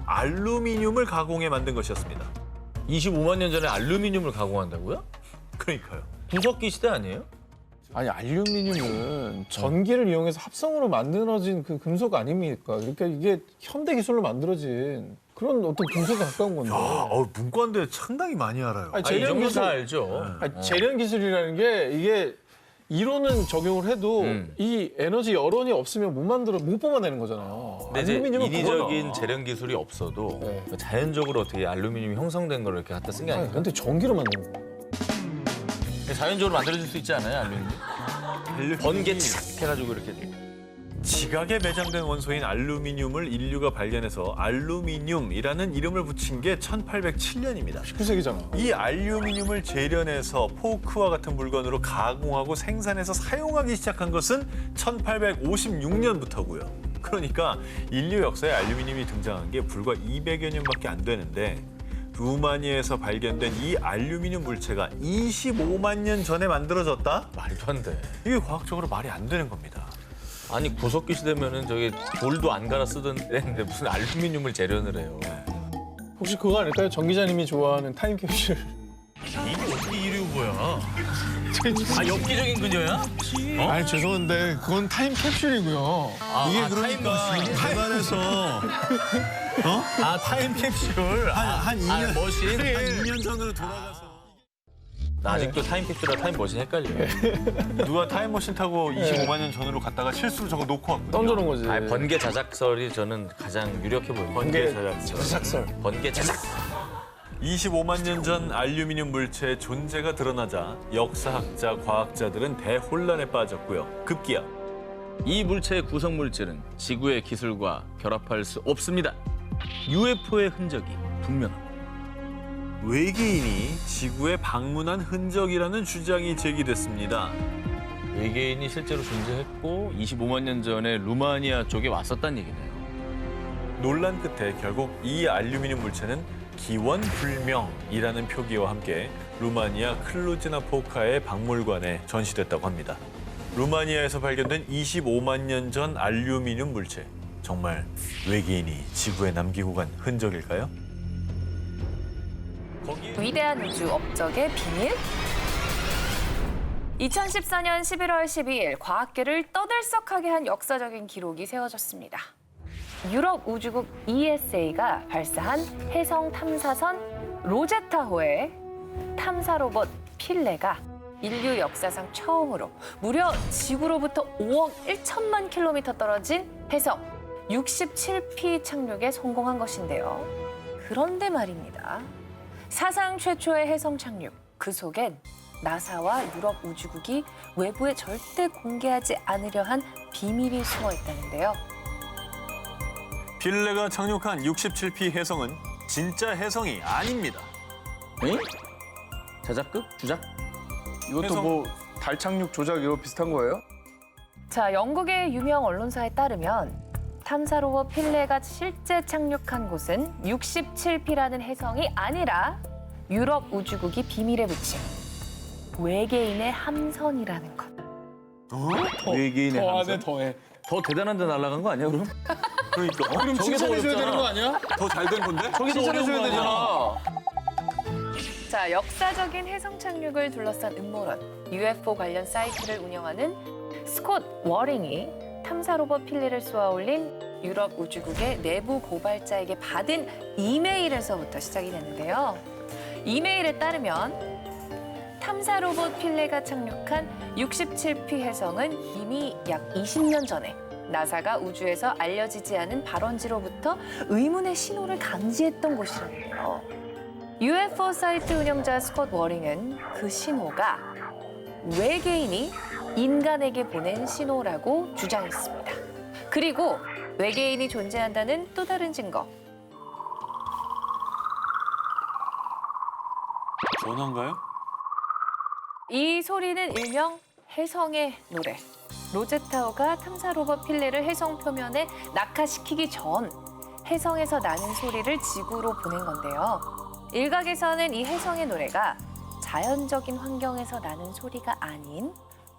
알루미늄을 가공해 만든 것이었습니다. 25만 년 전에 알루미늄을 가공한다고요? 그러니까요. 구석기 시대 아니에요? 아니, 알루미늄은 전기를 이용해서 합성으로 만들어진 그 금속 아닙니까? 그러니까 이게 현대 기술로 만들어진 그런 어떤 금속에 가까운 건데. 문과인데 상당히 많이 알아요. 아니, 이 재련 정도 기술, 다 알죠. 아니, 재련 기술이라는 게 이게 이론은 적용을 해도 이 에너지 여론이 없으면 못 뽑아내는 거잖아요. 근데 이제 알루미늄은 인위적인 그거나. 재련 기술이 없어도 네. 자연적으로 어떻게 알루미늄이 형성된 걸 이렇게 갖다 쓴 게 아니, 아니에요. 근데 전기로 만드는 거. 자연적으로 만들어질 수 있지 않아요, 알루미늄? 번개 착 해가지고 이렇게. 지각에 매장된 원소인 알루미늄을 인류가 발견해서 알루미늄이라는 이름을 붙인 게 1807년입니다. 19세기잖아. 이 알루미늄을 재련해서 포크와 같은 물건으로 가공하고 생산해서 사용하기 시작한 것은 1856년부터고요. 그러니까 인류 역사에 알루미늄이 등장한 게 불과 200여 년밖에 안 되는데 루마니아에서 발견된 이 알루미늄 물체가 25만 년 전에 만들어졌다? 말도 안 돼. 이게 과학적으로 말이 안 되는 겁니다. 아니 구석기 시대면은 저기 돌도 안 갈아 쓰던 데인데 무슨 알루미늄을 재련을 해요. 혹시 그거 아닐까요? 정 기자님이 좋아하는 타임캡슐. 이게 어떻게 이리 뭐야? 아 엽기적인 그녀야? 아니 죄송한데 그건 타임캡슐이고요. 이게 그러니까 대만에서 타임캡슐. 한 2년, 머신. 한 2년 전으로 돌아가서 나 아직도 타임캡슐이랑 타임머신 헷갈려. 누가 타임머신 타고 25만 년 전으로 갔다가 실수로 저거 놓고 왔거든요. 던져놓은 거지. 아니, 번개 자작설이 저는 가장 유력해 보여요. 번개 자작설. 자작설. 번개 자작. 25만 년 전 알루미늄 물체의 존재가 드러나자 역사학자, 과학자들은 대혼란에 빠졌고요. 급기야 이 물체의 구성 물질은 지구의 기술과 결합할 수 없습니다. UFO의 흔적이 분명합니다. 외계인이 지구에 방문한 흔적이라는 주장이 제기됐습니다. 외계인이 실제로 존재했고 25만 년 전에 루마니아 쪽에 왔었다는 얘기네요. 논란 끝에 결국 이 알루미늄 물체는 기원불명이라는 표기와 함께 루마니아 클루지나포카의 박물관에 전시됐다고 합니다. 루마니아에서 발견된 25만 년 전 알루미늄 물체. 정말 외계인이 지구에 남기고 간 흔적일까요? 위대한 우주 업적의 비밀? 2014년 11월 12일 과학계를 떠들썩하게 한 역사적인 기록이 세워졌습니다. 유럽 우주국 ESA가 발사한 해성 탐사선 로제타호의 탐사 로봇 필레가 인류 역사상 처음으로 무려 지구로부터 5억 1천만 킬로미터 떨어진 해성 67P 착륙에 성공한 것인데요. 그런데 말입니다. 사상 최초의 해성 착륙, 그 속엔 나사와 유럽 우주국이 외부에 절대 공개하지 않으려 한 비밀이 숨어 있다는데요. 필레가 착륙한 67P 해성은 진짜 해성이 아닙니다. 응? 자작극? 주작? 이것도 해성- 뭐 달 착륙 조작 이거 비슷한 거예요? 자, 영국의 유명 언론사에 따르면 탐사 로봇 필레가 실제 착륙한 곳은 67P라는 해성이 아니라 유럽 우주국이 비밀에 붙인 외계인의 함선이라는 것. 외계인의 더 함선. 안에 더해. 더 대단한 데 날아간 거 아니야, 그럼? 그러니까 그럼 칭찬해줘야 되는 거 아니야? 더 잘 된 건데? 칭찬해줘야 되잖아. 자, 역사적인 해성 착륙을 둘러싼 음모론, UFO 관련 사이트를 운영하는 스콧 워링이 탐사 로봇 필레를 쏘아올린 유럽 우주국의 내부 고발자에게 받은 이메일에서부터 시작이 됐는데요. 이메일에 따르면 탐사 로봇 필레가 착륙한 67P 해성은 이미 약 20년 전에 나사가 우주에서 알려지지 않은 발원지로부터 의문의 신호를 감지했던 곳이라는데요. UFO 사이트 운영자 스콧 워링은 그 신호가 외계인이 인간에게 보낸 신호라고 주장했습니다. 그리고 외계인이 존재한다는 또 다른 증거. 전화인가요? 이 소리는 일명 해성의 노래. 로제타우가 탐사 로봇 필레를 해성 표면에 낙하시키기 전 해성에서 나는 소리를 지구로 보낸 건데요. 일각에서는 이 해성의 노래가 자연적인 환경에서 나는 소리가 아닌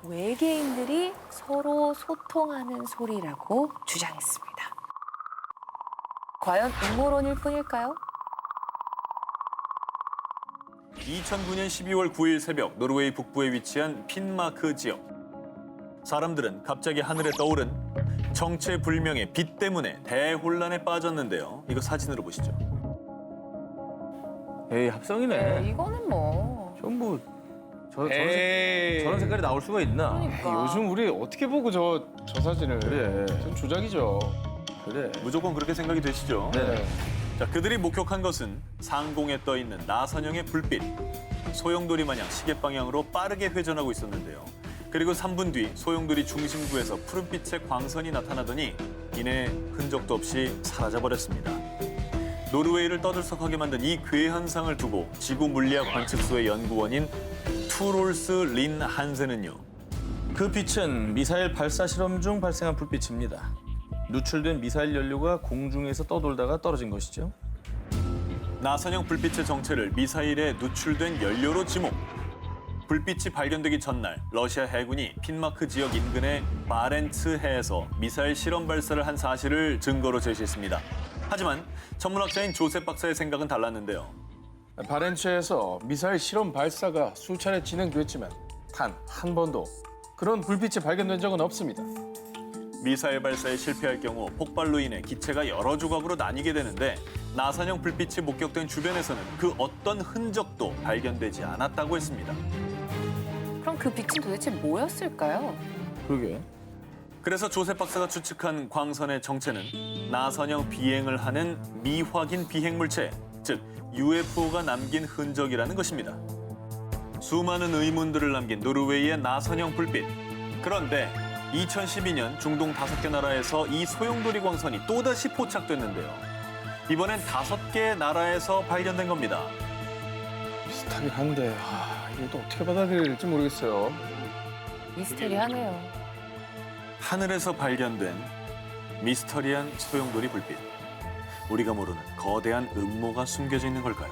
외계인들이 서로 소통하는 소리라고 주장했습니다. 과연 음모론일 뿐일까요? 2009년 12월 9일 새벽 노르웨이 북부에 위치한 핀마크 지역. 사람들은 갑자기 하늘에 떠오른 정체불명의 빛 때문에 대혼란에 빠졌는데요. 이거 사진으로 보시죠. 에이, 합성이네. 이거는 뭐. 전부 에이. 저런 색깔이 나올 수가 있나? 그러니까. 요즘 우리 어떻게 보고 저 사진을. 그래. 전 조작이죠. 그래. 무조건 그렇게 생각이 되시죠? 네. 자, 그들이 목격한 것은 상공에 떠 있는 나선형의 불빛. 소용돌이 마냥 시계 방향으로 빠르게 회전하고 있었는데요. 그리고 3분 뒤 소용돌이 중심부에서 푸른빛의 광선이 나타나더니 이내 흔적도 없이 사라져버렸습니다. 노르웨이를 떠들썩하게 만든 이 괴현상을 두고 지구 물리학 관측소의 연구원인 투롤스 린 한센은요. 그 빛은 미사일 발사 실험 중 발생한 불빛입니다. 누출된 미사일 연료가 공중에서 떠돌다가 떨어진 것이죠. 나선형 불빛의 정체를 미사일에 누출된 연료로 지목. 불빛이 발견되기 전날 러시아 해군이 핀마크 지역 인근의 바렌츠 해에서 미사일 실험 발사를 한 사실을 증거로 제시했습니다. 하지만 천문학자인 조셉 박사의 생각은 달랐는데요. 바렌츠에서 미사일 실험 발사가 수차례 진행됐지만 단 한 번도 그런 불빛이 발견된 적은 없습니다. 미사일 발사에 실패할 경우 폭발로 인해 기체가 여러 조각으로 나뉘게 되는데 나선형 불빛이 목격된 주변에서는 그 어떤 흔적도 발견되지 않았다고 했습니다. 그럼 그 빛은 도대체 뭐였을까요? 그러게. 그래서 조셉 박사가 추측한 광선의 정체는 나선형 비행을 하는 미확인 비행물체, 즉 UFO가 남긴 흔적이라는 것입니다. 수많은 의문들을 남긴 노르웨이의 나선형 불빛. 그런데 2012년 중동 5개 나라에서 이 소용돌이 광선이 또다시 포착됐는데요. 이번엔 5개의 나라에서 발견된 겁니다. 비슷하긴 한데 이것도 어떻게 받아들여야 될지 모르겠어요. 미스테리하네요. 하늘에서 발견된 미스터리한 소용돌이 불빛. 우리가 모르는 거대한 음모가 숨겨져 있는 걸까요?